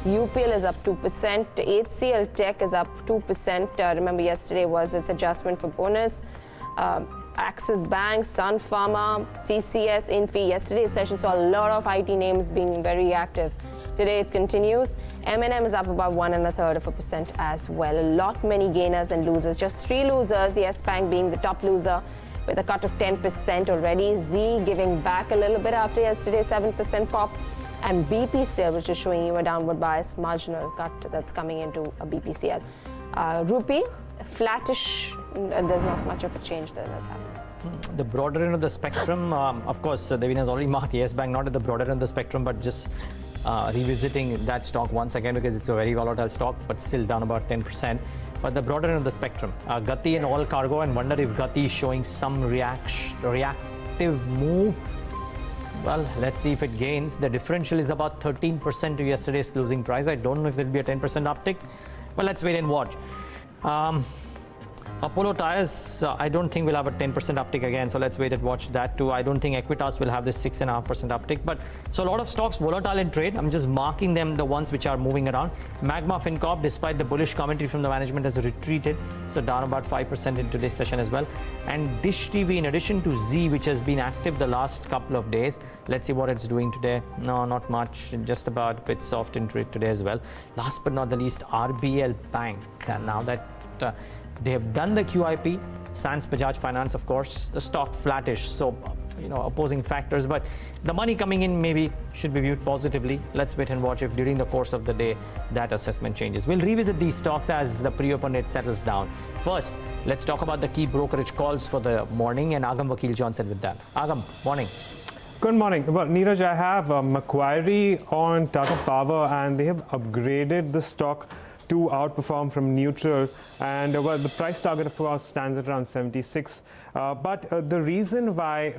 UPL is up 2%. HCL Tech is up 2%. Remember, yesterday was its adjustment for bonus. Axis Bank, Sun Pharma, TCS, Infi. Yesterday's session saw a lot of IT names being very active. Today it continues. M&M is up about 1.33% as well. A lot many gainers and losers. Just 3 losers. Yes Bank being the top loser with a cut of 10% already. Z giving back a little bit after yesterday's 7% pop. And BPCL, which is showing you a downward bias, marginal cut that's coming into a BPCL. Rupee, flattish, there's not much of a change there that's happening. The broader end of the spectrum, of course, Devin has already marked Yes Bank not at the broader end of the spectrum, but just revisiting that stock once again because it's a very volatile stock, but still down about 10%. But the broader end of the spectrum, Gati and all cargo, and wonder if Gati is showing some reactive move. Well, let's see if it gains. The differential is about 13% to yesterday's closing price. I don't know if there'll be a 10% uptick. Well, let's wait and watch. Apollo Tyres, I don't think we'll have a 10% uptick again, so let's wait and watch that too. I don't think Equities will have this 6.5% uptick, but so a lot of stocks volatile in trade. I'm just marking them, the ones which are moving around. Magma FinCorp, despite the bullish commentary from the management, has retreated, so down about 5% in today's session as well. And Dish TV, in addition to Z, which has been active the last couple of days, let's see what it's doing today. No, not much, just about a bit soft in trade today as well. Last but not the least, RBL Bank. And now that they have done the QIP, sans Bajaj Finance, of course, the stock flattish, so opposing factors, but the money coming in maybe should be viewed positively. Let's wait and watch if during the course of the day that assessment changes. We'll revisit these stocks as the pre-open rate settles down. First, let's talk about the key brokerage calls for the morning, and Agam Vakil Johnson with that. Agam, morning. Good morning. Well, Neeraj, I have Macquarie on Tata Power, and they have upgraded the stock to outperform from neutral, and well, the price target of course stands at around 76. But the reason why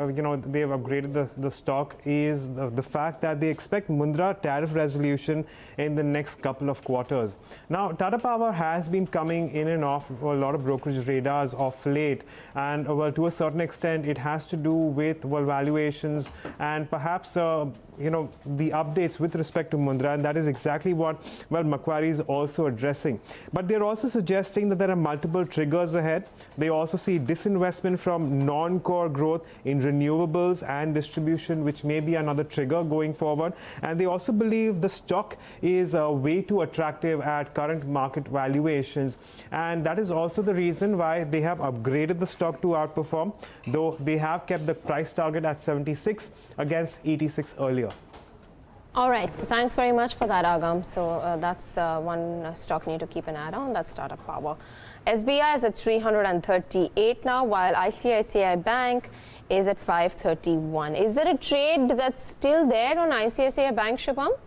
they've upgraded the stock is the fact that they expect Mundra tariff resolution in the next couple of quarters. Now, Tata Power has been coming in and off a lot of brokerage radars of late, and well, to a certain extent, it has to do with valuations and perhaps the updates with respect to Mundra, and that is exactly what Macquarie is also addressing. But they're also suggesting that there are multiple triggers ahead. They also see disinvestment from non-core growth in renewables and distribution, which may be another trigger going forward. And they also believe the stock is way too attractive at current market valuations. And that is also the reason why they have upgraded the stock to outperform, though they have kept the price target at 76 against 86 earlier. All right, thanks very much for that, Agam. So that's one stock you need to keep an eye on. That's Tata Power. SBI is at 338 now, while ICICI Bank is at 531. Is there a trade that's still there on ICICI Bank, Shubham?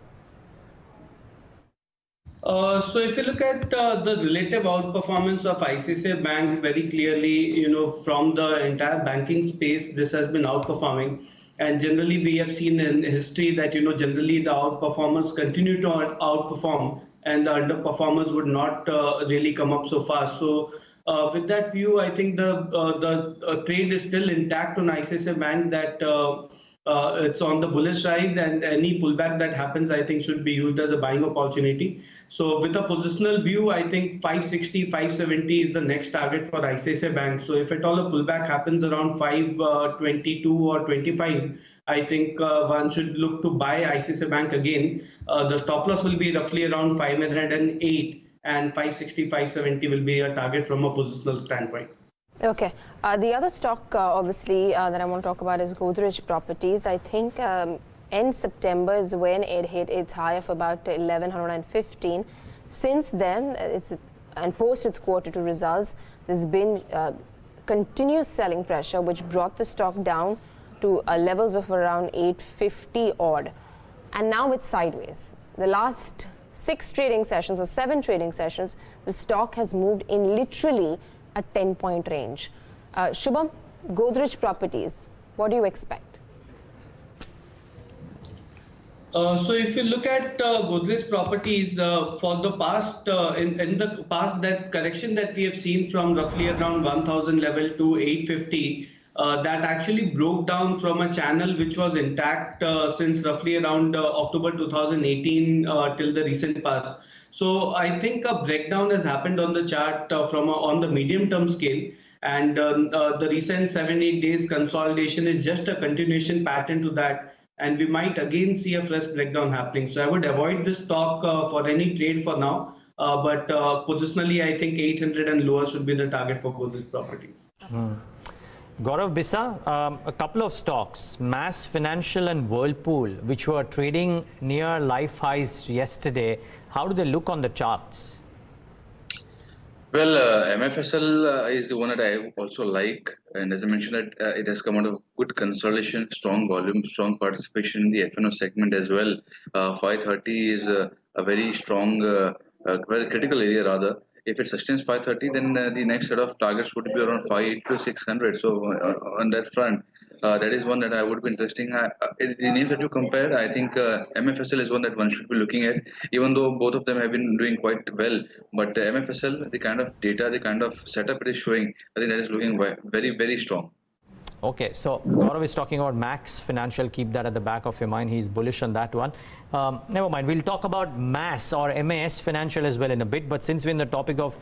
So if you look at the relative outperformance of ICICI Bank, very clearly, from the entire banking space, this has been outperforming. And generally, we have seen in history that, generally the outperformers continue to outperform and the underperformers would not really come up so fast. So with that view, I think the trade is still intact on ICICI Bank, that it's on the bullish side, and any pullback that happens, I think, should be used as a buying opportunity. So with a positional view, I think 560, 570 is the next target for ICICI Bank. So if at all a pullback happens around 522 or 25, I think one should look to buy ICICI Bank again. The stop loss will be roughly around 508, and 560, 570 will be a target from a positional standpoint. Okay. The other stock, obviously, that I want to talk about is Godrej Properties. I think end September is when it hit its high of about 1115. Since then, and post its quarter two results, there's been continuous selling pressure, which brought the stock down to levels of around 850 odd. And now it's sideways. The last 6 trading sessions or 7 trading sessions, the stock has moved in literally a 10-point range. Shubham, Godrej Properties, what do you expect? So if you look at Godrej Properties, for the past, in the past, that correction that we have seen from roughly around 1000 level to 850, that actually broke down from a channel which was intact since roughly around October 2018 till the recent past. So I think a breakdown has happened on the chart on the medium term scale, and the recent 7-8 days consolidation is just a continuation pattern to that, and we might again see a fresh breakdown happening. So I would avoid this stock for any trade for now, but positionally I think 800 and lower should be the target for Godrej Properties. Gaurav, Bissa, a couple of stocks, Mass Financial and Whirlpool, which were trading near life highs yesterday. How do they look on the charts? Well, MFSL is the one that I also like, and as I mentioned, that it has come out of good consolidation, strong volume, strong participation in the FNO segment as well. 530 is a very strong, very critical area rather. If it sustains 530, then the next set of targets would be around 580 to 600. So on that front, that is one that I would be interesting. The names that you compared, I think MFSL is one that one should be looking at, even though both of them have been doing quite well. But MFSL, the kind of data, the kind of setup it is showing, I think that is looking very, very strong. Okay, so Gaurav is talking about Max Financial. Keep that at the back of your mind. He's bullish on that one. Never mind. We'll talk about MAS or MAS Financial as well in a bit. But since we're in the topic of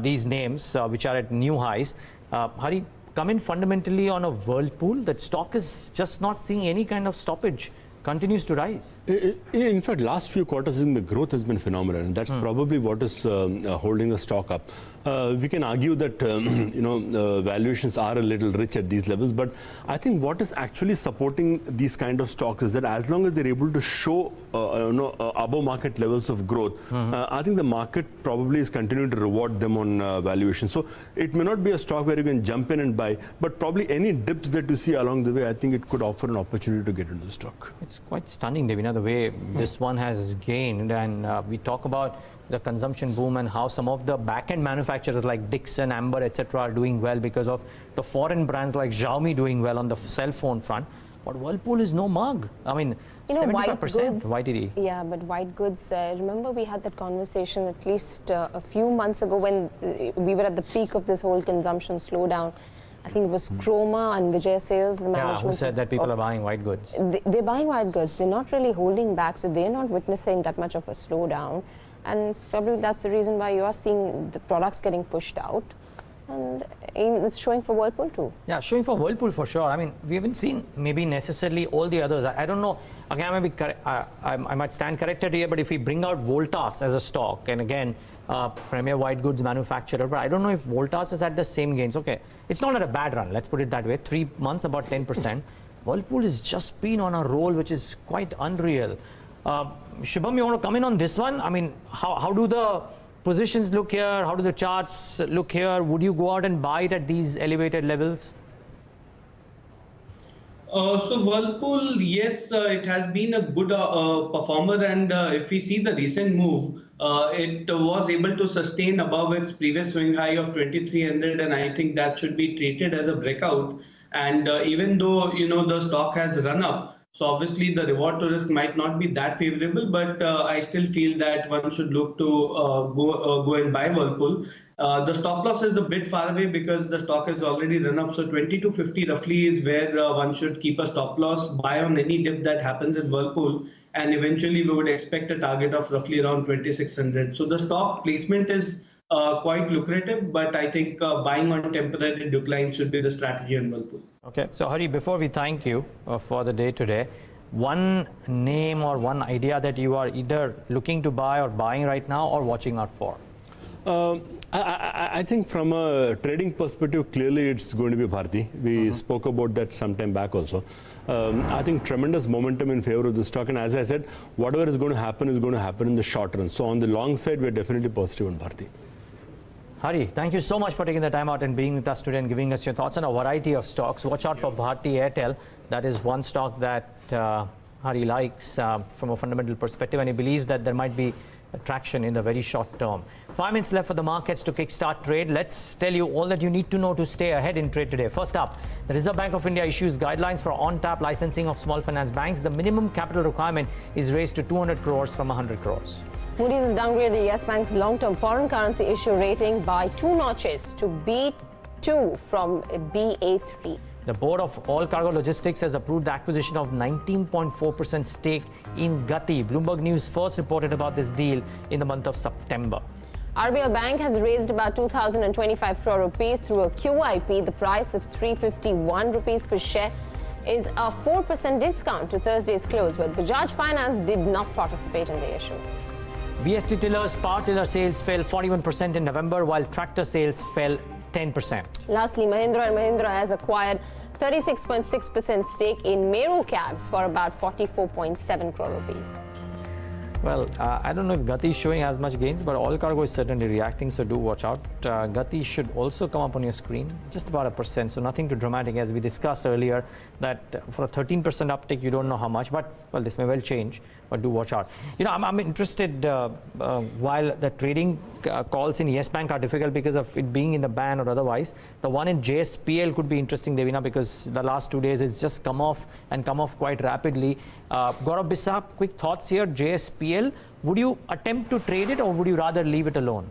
these names, which are at new highs, Hari, come in fundamentally on a Whirlpool. That stock is just not seeing any kind of stoppage. Continues to rise. In fact, last few quarters, the growth has been phenomenal, and that's probably what is holding the stock up. We can argue that valuations are a little rich at these levels, but I think what is actually supporting these kind of stocks is that as long as they're able to show above market levels of growth, I think the market probably is continuing to reward them on valuation. So it may not be a stock where you can jump in and buy, but probably any dips that you see along the way, I think it could offer an opportunity to get into the stock. it's quite stunning, Devina, the way this one has gained. And we talk about the consumption boom and how some of the back-end manufacturers like Dixon, Amber, etc. are doing well because of the foreign brands like Xiaomi doing well on the cell phone front. But Whirlpool is no mug. I mean, 75% YTD. Yeah, but white goods, remember we had that conversation at least a few months ago when we were at the peak of this whole consumption slowdown. I think it was Chroma and Vijay Sales management. Yeah, who said that people are buying white goods? They're buying white goods. They're not really holding back, so they're not witnessing that much of a slowdown. And probably that's the reason why you are seeing the products getting pushed out. And it's showing for Whirlpool too. Yeah, showing for Whirlpool for sure. I mean, we haven't seen maybe necessarily all the others. I don't know. Again, I might stand corrected here, but if we bring out Voltas as a stock, and again, premier white goods manufacturer, but I don't know if Voltas is at the same gains. Okay, it's not at a bad run, let's put it that way. 3 months, about 10%. Whirlpool has just been on a roll, which is quite unreal. Shubham, you want to come in on this one? I mean, how do the positions look here? How do the charts look here? Would you go out and buy it at these elevated levels? So Whirlpool, yes, it has been a good performer, and if we see the recent move, it was able to sustain above its previous swing high of 2300, and I think that should be treated as a breakout. And even though the stock has run up, so obviously the reward to risk might not be that favorable, but I still feel that one should look to go and buy Whirlpool. The stop loss is a bit far away because the stock has already run up. So 2250 roughly is where one should keep a stop loss, buy on any dip that happens in Whirlpool, and eventually we would expect a target of roughly around 2600. So the stock placement is quite lucrative, but I think buying on temporary decline should be the strategy in Whirlpool. Okay, so Hari, before we thank you for the day today, one name or one idea that you are either looking to buy or buying right now or watching out for? I think from a trading perspective, clearly it's going to be Bharti. We spoke about that some time back also. I think tremendous momentum in favor of the stock, and as I said, whatever is going to happen in the short run. So on the long side, we're definitely positive on Bharti. Hari, thank you so much for taking the time out and being with us today and giving us your thoughts on a variety of stocks. Watch out for Bharti Airtel. That is one stock that Hari likes from a fundamental perspective, and he believes that there might be traction in the very short term. 5 minutes left for the markets to kickstart trade. Let's tell you all that you need to know to stay ahead in trade today. First up, the Reserve Bank of India issues guidelines for on-tap licensing of small finance banks. The minimum capital requirement is raised to 200 crores from 100 crores. Moody's has downgraded Yes Bank's long-term foreign currency issue rating by 2 notches to B2 from Ba3. The board of All Cargo Logistics has approved the acquisition of 19.4% stake in Gati. Bloomberg News first reported about this deal in the month of September. RBL Bank has raised about 2,025 crore rupees through a QIP. The price of 351 rupees per share is a 4% discount to Thursday's close, but Bajaj Finance did not participate in the issue. BST Tillers power tiller sales fell 41% in November, while tractor sales fell 10%. Lastly, Mahindra & Mahindra has acquired 36.6% stake in Meru Cabs for about 44.7 crore rupees. Well, I don't know if Gati is showing as much gains, but All Cargo is certainly reacting, so do watch out. Gati should also come up on your screen, just about 1%, so nothing too dramatic. As we discussed earlier, that for a 13% uptick, you don't know how much, but well, this may well change, but do watch out. I'm interested while the trading calls in Yes Bank are difficult because of it being in the ban or otherwise. The one in JSPL could be interesting, Devina, because the last 2 days it's just come off quite rapidly. Gaurav, Bissa, quick thoughts here. JSPL, would you attempt to trade it or would you rather leave it alone?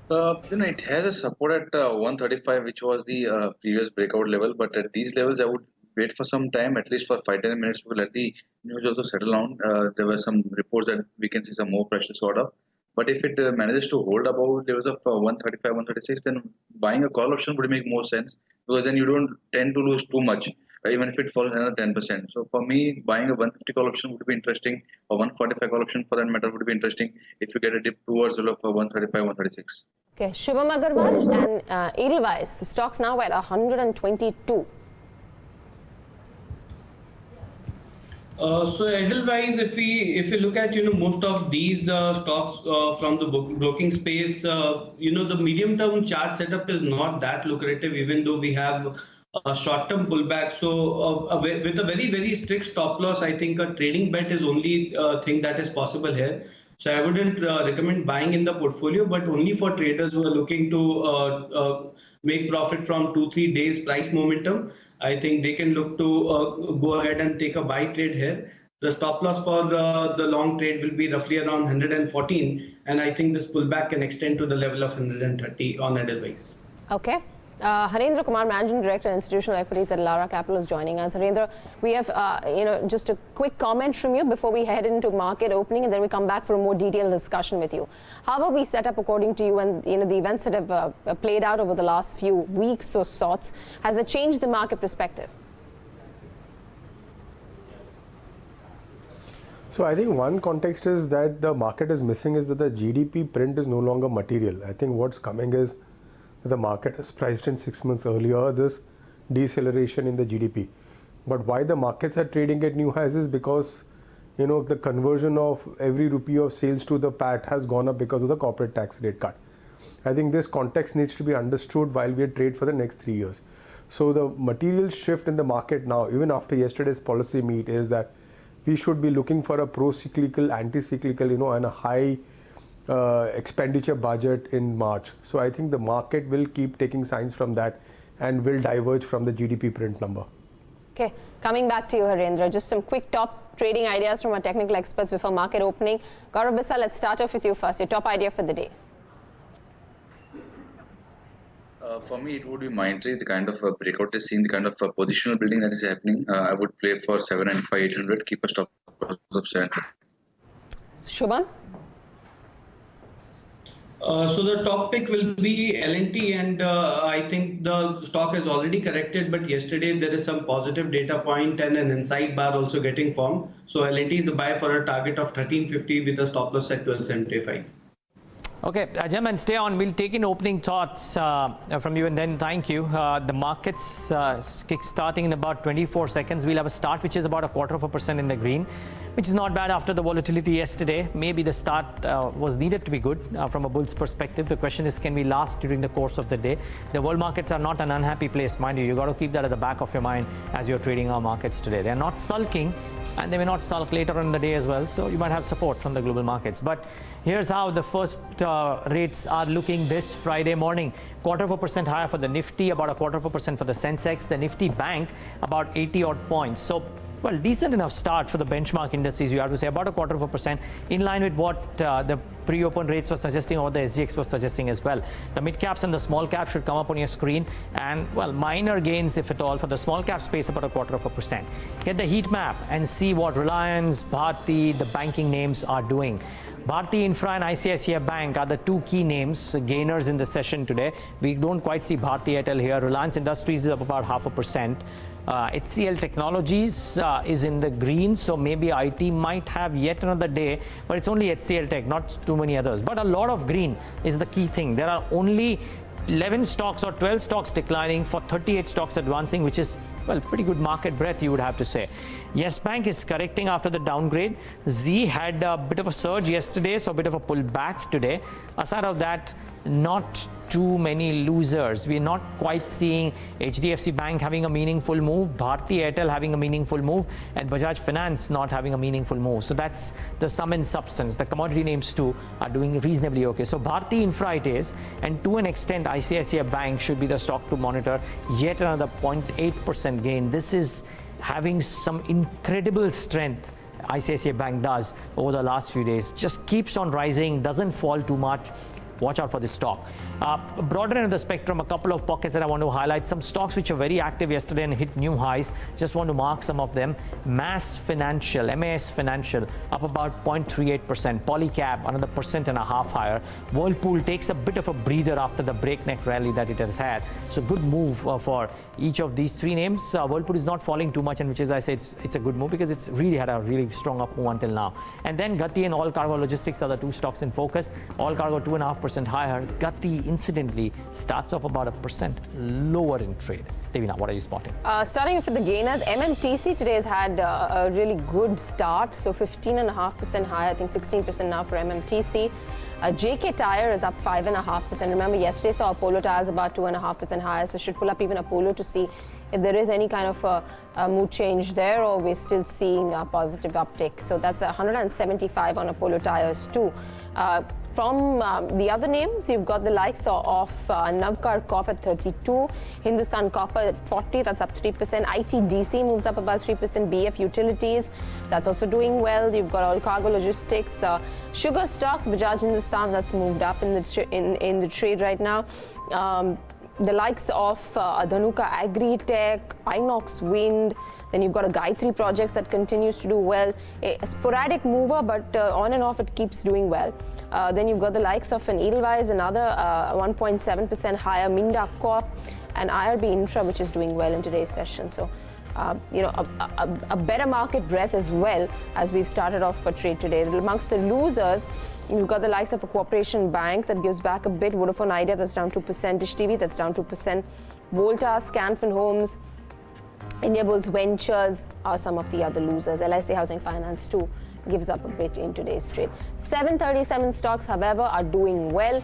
It has a support at 135, which was the previous breakout level, but at these levels I would wait for some time, at least for 5-10 minutes, to let the news also settle down. There were some reports that we can see some more pressure sort of. But if it manages to hold above levels of 135, 136, then buying a call option would make more sense, because then you don't tend to lose too much, even if it falls another 10%. So for me, buying a 150 call option would be interesting, or 145 call option for that matter would be interesting if you get a dip towards the level of 135, 136. Okay, Shubham, Agarwal and Edelweiss, the stocks now at 122. So Edelweiss, if we look at most of these stocks from the broking space, the medium term chart setup is not that lucrative, even though we have a short-term pullback. So with a very, very strict stop loss, I think a trading bet is only thing that is possible here. So I wouldn't recommend buying in the portfolio, but only for traders who are looking to make profit from 2-3 days price momentum. I think they can look to go ahead and take a buy trade here. The stop loss for the long trade will be roughly around 114, and I think this pullback can extend to the level of 130 on Edelweiss. Okay. Harendra Kumar, Managing Director, Institutional Equities at Elara Capital, is joining us. Harendra, we have just a quick comment from you before we head into market opening, and then we come back for a more detailed discussion with you. How are we set up according to you, and the events that have played out over the last few weeks or sorts? Has it changed the market perspective? So I think one context is that the market is missing is that the GDP print is no longer material. I think what's coming is the market has priced in 6 months earlier this deceleration in the GDP. But why the markets are trading at new highs is because the conversion of every rupee of sales to the PAT has gone up because of the corporate tax rate cut. I think this context needs to be understood while we trade for the next 3 years. So the material shift in the market now, even after yesterday's policy meet, is that we should be looking for a pro-cyclical, anti-cyclical, and a high expenditure budget in March. So I think the market will keep taking signs from that and will diverge from the GDP print number. Okay, coming back to you, Harendra, just some quick top trading ideas from our technical experts before market opening. Gaurav, Bissa, let's start off with you first. Your top idea for the day. For me, it would be Mindtree, the kind of breakout is seeing, the kind of positional building that is happening. I would play for 795-800, keep a stop loss of 700. Shubham? So the top pick will be L&T, and I think the stock has already corrected, but yesterday there is some positive data point and an inside bar also getting formed. So L&T is a buy for a target of 1350 with a stop loss at 1275. Okay, gentlemen, stay on. We'll take in opening thoughts from you, and then thank you. The market's kick-starting in about 24 seconds. We'll have a start which is about 0.25% in the green, which is not bad after the volatility yesterday. Maybe the start was needed to be good from a bull's perspective. The question is, can we last during the course of the day? The world markets are not an unhappy place, mind you. You've got to keep that at the back of your mind as you're trading our markets today. They're not sulking, and they may not sulk later in the day as well, so you might have support from the global markets. But here's how the first rates are looking this Friday morning. 0.25% higher for the Nifty, about 0.25% for the Sensex. The Nifty Bank about 80 odd points. So, well, decent enough start for the benchmark indices, you have to say, about 0.25%, in line with what the pre-open rates were suggesting or the SGX was suggesting as well. The mid caps and the small caps should come up on your screen, and, well, minor gains, if at all, for the small cap space, about 0.25%. Get the heat map and see what Reliance, Bharti, the banking names are doing. Bharti Infra and ICICI Bank are the two key names, gainers in the session today. We don't quite see Bharti Airtel here. Reliance Industries is up about 0.5%. HCL Technologies is in the green, so maybe IT might have yet another day, but it's only HCL Tech, not too many others. But a lot of green is the key thing. There are only 11 stocks or 12 stocks declining for 38 stocks advancing, which is, well, pretty good market breadth, you would have to say. Yes Bank is correcting after the downgrade. Z had a bit of a surge yesterday, so a bit of a pullback today. Aside of that, not too many losers. We're not quite seeing HDFC Bank having a meaningful move, Bharti Airtel having a meaningful move, and Bajaj Finance not having a meaningful move. So that's the sum and substance. The commodity names too are doing reasonably okay. So Bharti Infra it is, and to an extent ICICI Bank should be the stock to monitor. Yet another 0.8% gain. This is having some incredible strength. ICICI Bank does over the last few days. Just keeps on rising, doesn't fall too much. Watch out for this stock. Broader end of the spectrum, a couple of pockets that I want to highlight. Some stocks which are very active yesterday and hit new highs. Just want to mark some of them. MAS Financial, up about 0.38%. Polycab, another 1.5% higher. Whirlpool takes a bit of a breather after the breakneck rally that it has had. So good move for each of these three names. Whirlpool is not falling too much, and which is, I say, it's a good move because it's really had a really strong up move until now. And then Gati and All Cargo Logistics are the two stocks in focus. All Cargo 2.5%. 1.5% higher. Gati incidentally starts off about 1% lower in trade. Devina, what are you spotting? Starting off with the gainers, MMTC today has had a really good start, so 15.5% higher, I think 16% now for MMTC. JK Tyre is up 5.5%. Remember, yesterday saw Apollo Tyres about 2.5% higher, so should pull up even Apollo to see if there is any kind of a mood change there, or we're still seeing a positive uptick. So that's 175 on Apollo Tyres too. From the other names, you've got the likes of Navkar Corp at 32, Hindustan Copper at 40, that's up 3%. ITDC moves up about 3%. BF Utilities, that's also doing well. You've got All Cargo Logistics, Sugar Stocks, Bajaj Hindustan, that's moved up in the trade right now. The likes of Dhanuka Agri-Tech, Inox Wind, then you've got a Gayatri Projects that continues to do well. A sporadic mover, but on and off it keeps doing well. Then you've got the likes of an Edelweiss, another 1.7% higher, Minda Corp, and IRB Infra, which is doing well in today's session. So, a better market breadth as well as we've started off for trade today. Amongst the losers, you've got the likes of a Corporation Bank that gives back a bit, Vodafone Idea that's down 2%, Dish TV that's down 2%, Voltas, Scanfin Homes, Indiabulls Ventures are some of the other losers. LIC Housing Finance too gives up a bit in today's trade. 737 stocks, however, are doing well.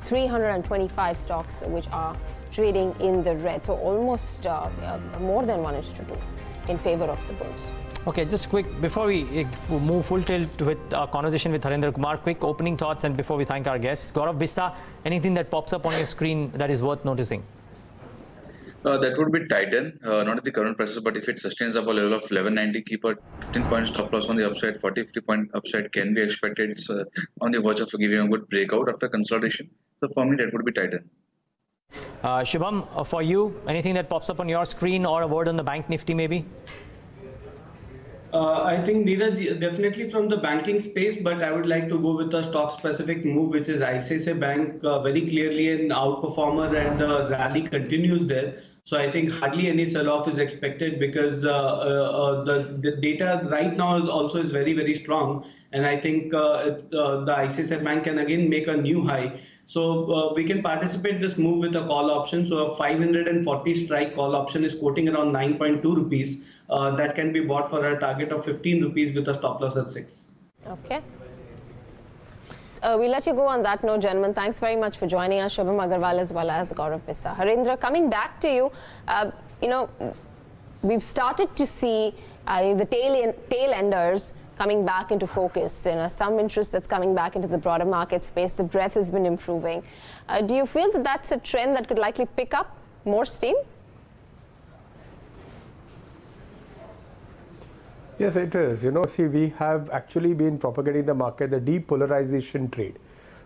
325 stocks which are trading in the red. So almost more than 1:2 in favor of the bulls. Okay, just quick, before we move full tilt with our conversation with Harendra Kumar, quick opening thoughts and before we thank our guests. Gaurav, Bissa, anything that pops up on your screen that is worth noticing? That would be Titan, not at the current prices, but if it sustains up a level of 1190, keep a 15-point stop loss on the upside, 40-50-point upside can be expected. It's on the verge of giving a good breakout after consolidation. So for me, that would be Titan. Shubham, for you, anything that pops up on your screen or a word on the Bank Nifty maybe? I think Neeraj, definitely from the banking space, but I would like to go with a stock-specific move, which is ICICI Bank, very clearly an outperformer, and the rally continues there. So I think hardly any sell-off is expected because the data right now is very, very strong, and I think the ICICI Bank can again make a new high. So we can participate this move with a call option. So a 540 strike call option is quoting around 9.2 rupees. That can be bought for a target of 15 rupees with a stop loss at 6. Okay. We'll let you go on that note, gentlemen. Thanks very much for joining us, Shubham Agarwal as well as Gaurav Bissa. Harendra, coming back to you, we've started to see the tail enders coming back into focus. Some interest that's coming back into the broader market space. The breadth has been improving. Do you feel that that's a trend that could likely pick up more steam? Yes, it is. See, we have actually been propagating the market, the depolarization trade.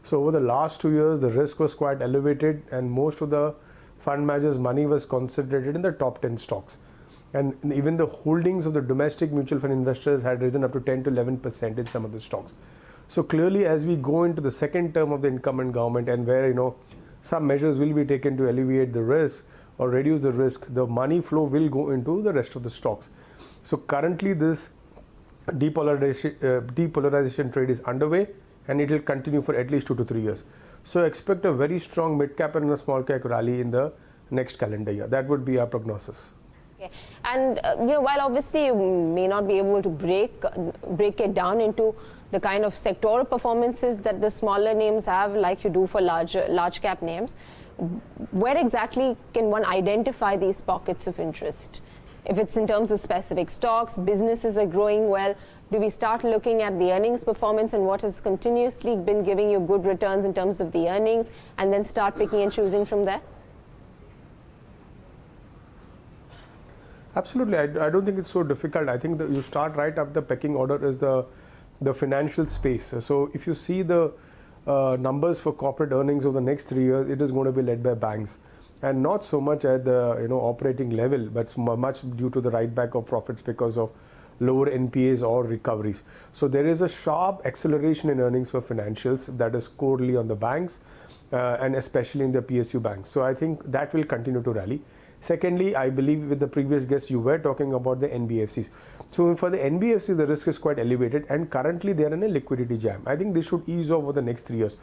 So over the last 2 years, the risk was quite elevated and most of the fund managers' money was concentrated in the top 10 stocks. And even the holdings of the domestic mutual fund investors had risen up to 10 to 11% in some of the stocks. So clearly, as we go into the second term of the incumbent government and where, some measures will be taken to alleviate the risk or reduce the risk, the money flow will go into the rest of the stocks. So currently this depolarization trade is underway and it will continue for at least 2 to 3 years. So expect a very strong mid-cap and a small-cap rally in the next calendar year. That would be our prognosis. Okay. And while obviously you may not be able to break it down into the kind of sectoral performances that the smaller names have, like you do for large cap names, where exactly can one identify these pockets of interest? If it's in terms of specific stocks, businesses are growing well, do we start looking at the earnings performance and what has continuously been giving you good returns in terms of the earnings and then start picking and choosing from there? Absolutely. I don't think it's so difficult. I think that you start right up the pecking order is the financial space. So if you see the numbers for corporate earnings over the next 3 years, it is going to be led by banks. And not so much at the operating level, but much due to the write back of profits because of lower NPAs or recoveries. So there is a sharp acceleration in earnings for financials that is corely on the banks and especially in the PSU banks. So I think that will continue to rally. Secondly, I believe with the previous guests you were talking about the NBFCs. So for the NBFCs, the risk is quite elevated and currently they are in a liquidity jam. I think they should ease off over the next 3 years.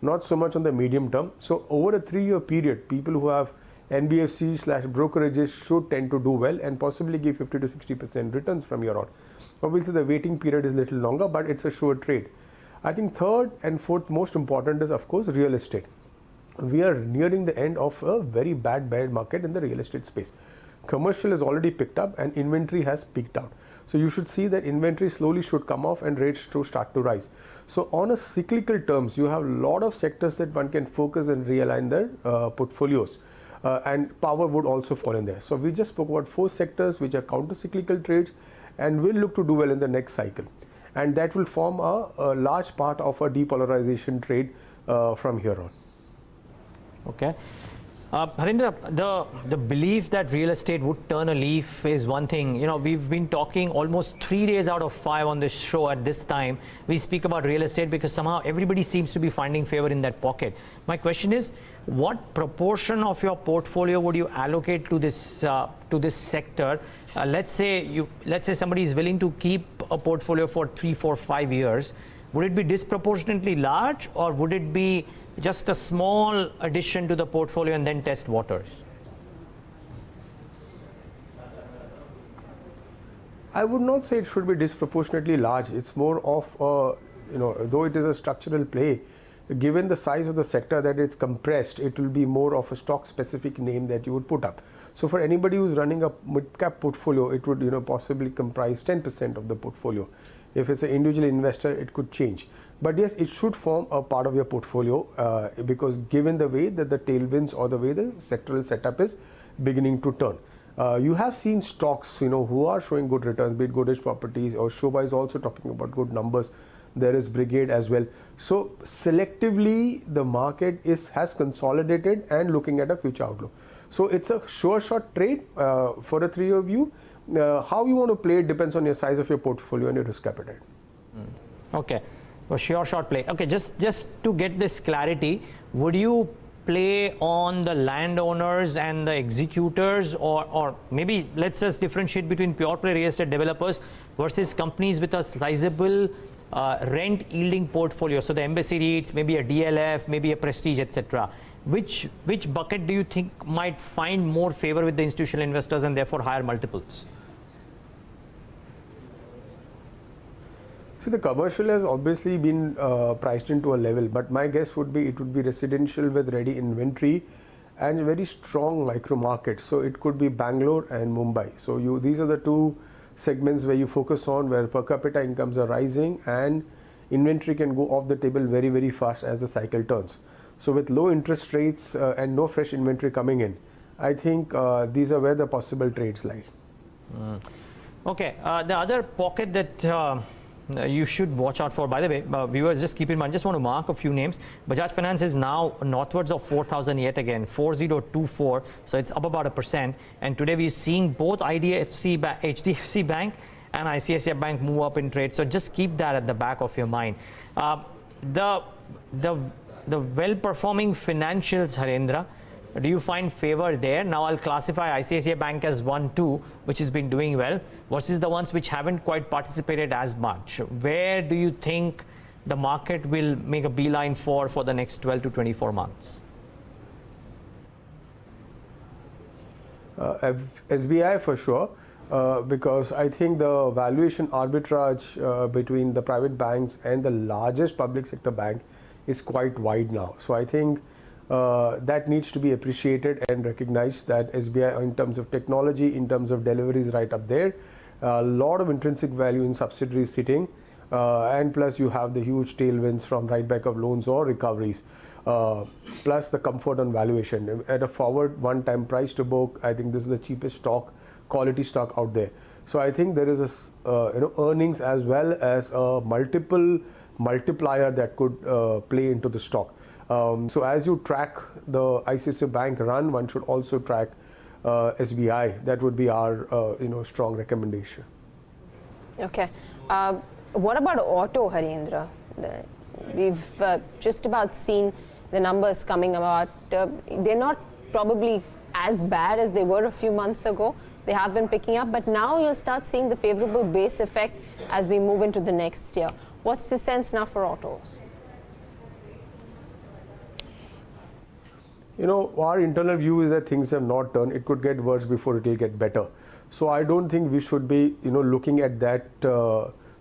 not so much on the medium term. So over a 3-year period, people who have NBFCs/brokerages should tend to do well and possibly give 50 to 60% returns from here on. Obviously, the waiting period is a little longer, but it's a sure trade. I think third and fourth most important is, of course, real estate. We are nearing the end of a very bad bear market in the real estate space. Commercial has already picked up and inventory has peaked out. So you should see that inventory slowly should come off and rates to start to rise. So on a cyclical terms, you have a lot of sectors that one can focus and realign their portfolios. And power would also fall in there. So we just spoke about 4 sectors which are counter-cyclical trades and will look to do well in the next cycle. And that will form a large part of a depolarization trade from here on. Okay. Harendra, the belief that real estate would turn a leaf is one thing. You know, we've been talking almost 3 days out of 5 on this show at this time. We speak about real estate because somehow everybody seems to be finding favor in that pocket. My question is, what proportion of your portfolio would you allocate to this sector? Let's say somebody is willing to keep a portfolio for 3, 4, 5 years. Would it be disproportionately large, or would it be just a small addition to the portfolio and then test waters? I would not say it should be disproportionately large. It's more of though it is a structural play, given the size of the sector that it's compressed, it will be more of a stock specific name that you would put up. So for anybody who's running a mid-cap portfolio, it would possibly comprise 10% of the portfolio. If it's an individual investor, it could change. But yes, it should form a part of your portfolio because given the way that the tailwinds or the way the sectoral setup is beginning to turn. You have seen stocks, who are showing good returns, be it Godrej Properties, or Shobha is also talking about good numbers. There is Brigade as well. So selectively, the market has consolidated and looking at a future outlook. So it's a sure shot trade for a 3-year view. How you want to play it depends on your size of your portfolio and your risk appetite. Okay, well, sure short play. Okay, just to get this clarity, would you play on the landowners and the executors, or maybe let's just differentiate between pure play real estate developers versus companies with a sizable rent yielding portfolio? So the embassy REITs, maybe a DLF, maybe a Prestige, etc. Which bucket do you think might find more favor with the institutional investors and therefore higher multiples? See, the commercial has obviously been priced into a level, but my guess would be it would be residential with ready inventory and very strong micro markets. So it could be Bangalore and Mumbai. So these are the 2 segments where you focus on, where per capita incomes are rising and inventory can go off the table very, very fast as the cycle turns. So with low interest rates and no fresh inventory coming in, I think these are where the possible trades lie. Okay, the other pocket that you should watch out for, by the way, viewers, just keep in mind, just want to mark a few names. Bajaj Finance is now northwards of 4,000 yet again, 4024, so it's up about 1%. And today we're seeing both HDFC Bank and ICICI Bank move up in trade. So just keep that at the back of your mind. The well-performing financials, Harendra, do you find favor there? Now I'll classify ICICI Bank as 1-2, which has been doing well, versus the ones which haven't quite participated as much. Where do you think the market will make a beeline for the next 12 to 24 months? SBI for sure, because I think the valuation arbitrage between the private banks and the largest public sector bank is quite wide now. So I think that needs to be appreciated and recognized, that SBI in terms of technology, in terms of delivery is right up there. A lot of intrinsic value in subsidiaries sitting, and plus you have the huge tailwinds from right back of loans or recoveries, plus the comfort on valuation. At a forward one-time price to book, I think this is the cheapest stock, quality stock out there. So I think there is a earnings as well as a multiplier that could play into the stock. So as you track the ICICI Bank run, one should also track SBI. That would be our strong recommendation. Okay. What about auto, Harendra? We've just about seen the numbers coming about. They're not probably as bad as they were a few months ago. They have been picking up, but now you'll start seeing the favorable base effect as we move into the next year. What's the sense now for autos? our internal view is that things have not turned. It could get worse before it will get better. So I don't think we should be, looking at that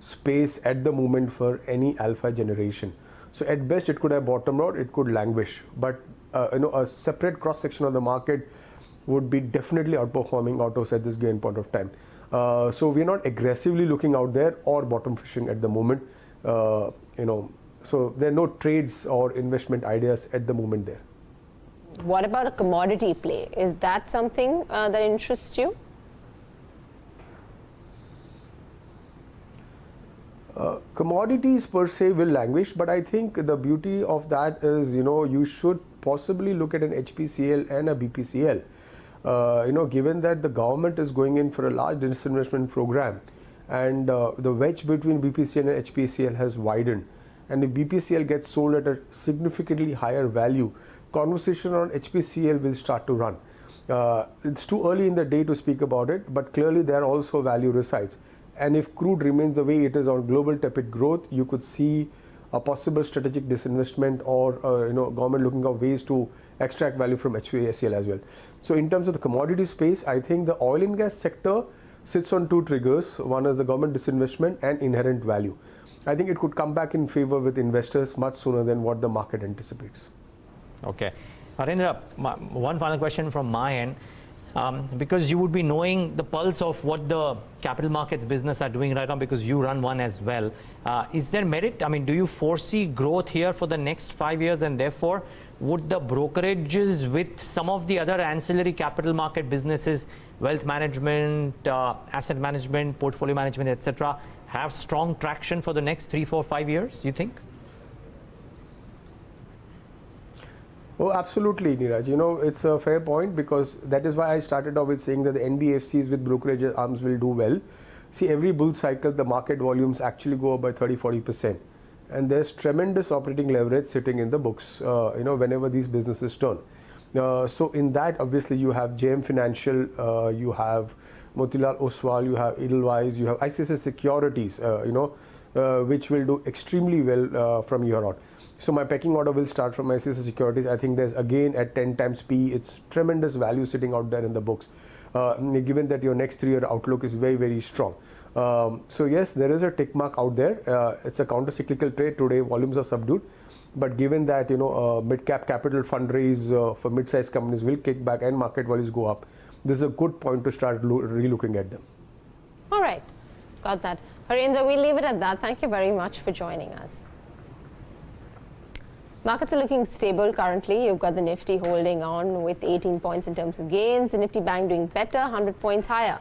space at the moment for any alpha generation. So at best, it could have bottomed out, it could languish. But, a separate cross-section of the market would be definitely outperforming autos at this given point of time. So we're not aggressively looking out there or bottom fishing at the moment. So there are no trades or investment ideas at the moment there. What about a commodity play? Is that something that interests you? Commodities per se will languish, but I think the beauty of that is, you should possibly look at an HPCL and a BPCL. Given that the government is going in for a large disinvestment program, and the wedge between BPCL and HPCL has widened, and if BPCL gets sold at a significantly higher value, conversation on HPCL will start to run. It's too early in the day to speak about it, but clearly there also value resides. And if crude remains the way it is on global tepid growth, you could see a possible strategic disinvestment or government looking at ways to extract value from HPCL as well. So in terms of the commodity space, I think the oil and gas sector sits on two triggers. One is the government disinvestment and inherent value. I think it could come back in favor with investors much sooner than what the market anticipates. Okay. Harendra, one final question from my end. Because you would be knowing the pulse of what the capital markets business are doing right now, because you run one as well. Is there merit? I mean, do you foresee growth here for the next 5 years, and therefore would the brokerages with some of the other ancillary capital market businesses, wealth management, asset management, portfolio management, etc., have strong traction for the next 3, 4, 5 years, you think? Oh, absolutely, Neeraj. It's a fair point, because that is why I started off with saying that the NBFCs with brokerage arms will do well. See, every bull cycle, the market volumes actually go up by 30-40%. And there's tremendous operating leverage sitting in the books, whenever these businesses turn. So in that, obviously, you have JM Financial, you have Motilal Oswal, you have Edelweiss, you have ICICI Securities, which will do extremely well from here on. So my pecking order will start from ICICI Securities. I think there's again at 10 times P, it's tremendous value sitting out there in the books, given that your next 3-year outlook is very, very strong. So yes, there is a tick mark out there. It's a counter-cyclical trade today. Volumes are subdued. But given that, mid-cap capital fundraise for mid-sized companies will kick back and market values go up, this is a good point to start re-looking at them. All right. Got that. Harendra, we'll leave it at that. Thank you very much for joining us. Markets are looking stable currently. You've got the Nifty holding on with 18 points in terms of gains. The Nifty Bank doing better, 100 points higher.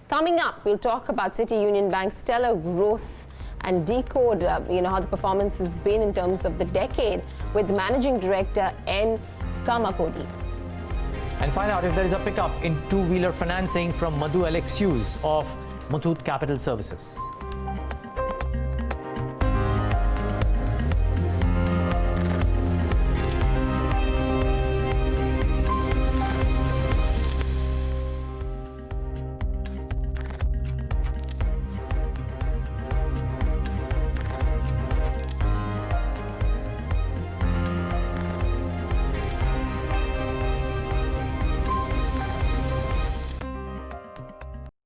Coming up, we'll talk about City Union Bank's stellar growth and decode, how the performance has been in terms of the decade with Managing Director N. Kamakodi. And find out if there is a pickup in two-wheeler financing from Madhu Alexiouse of Muthoot Capital Services.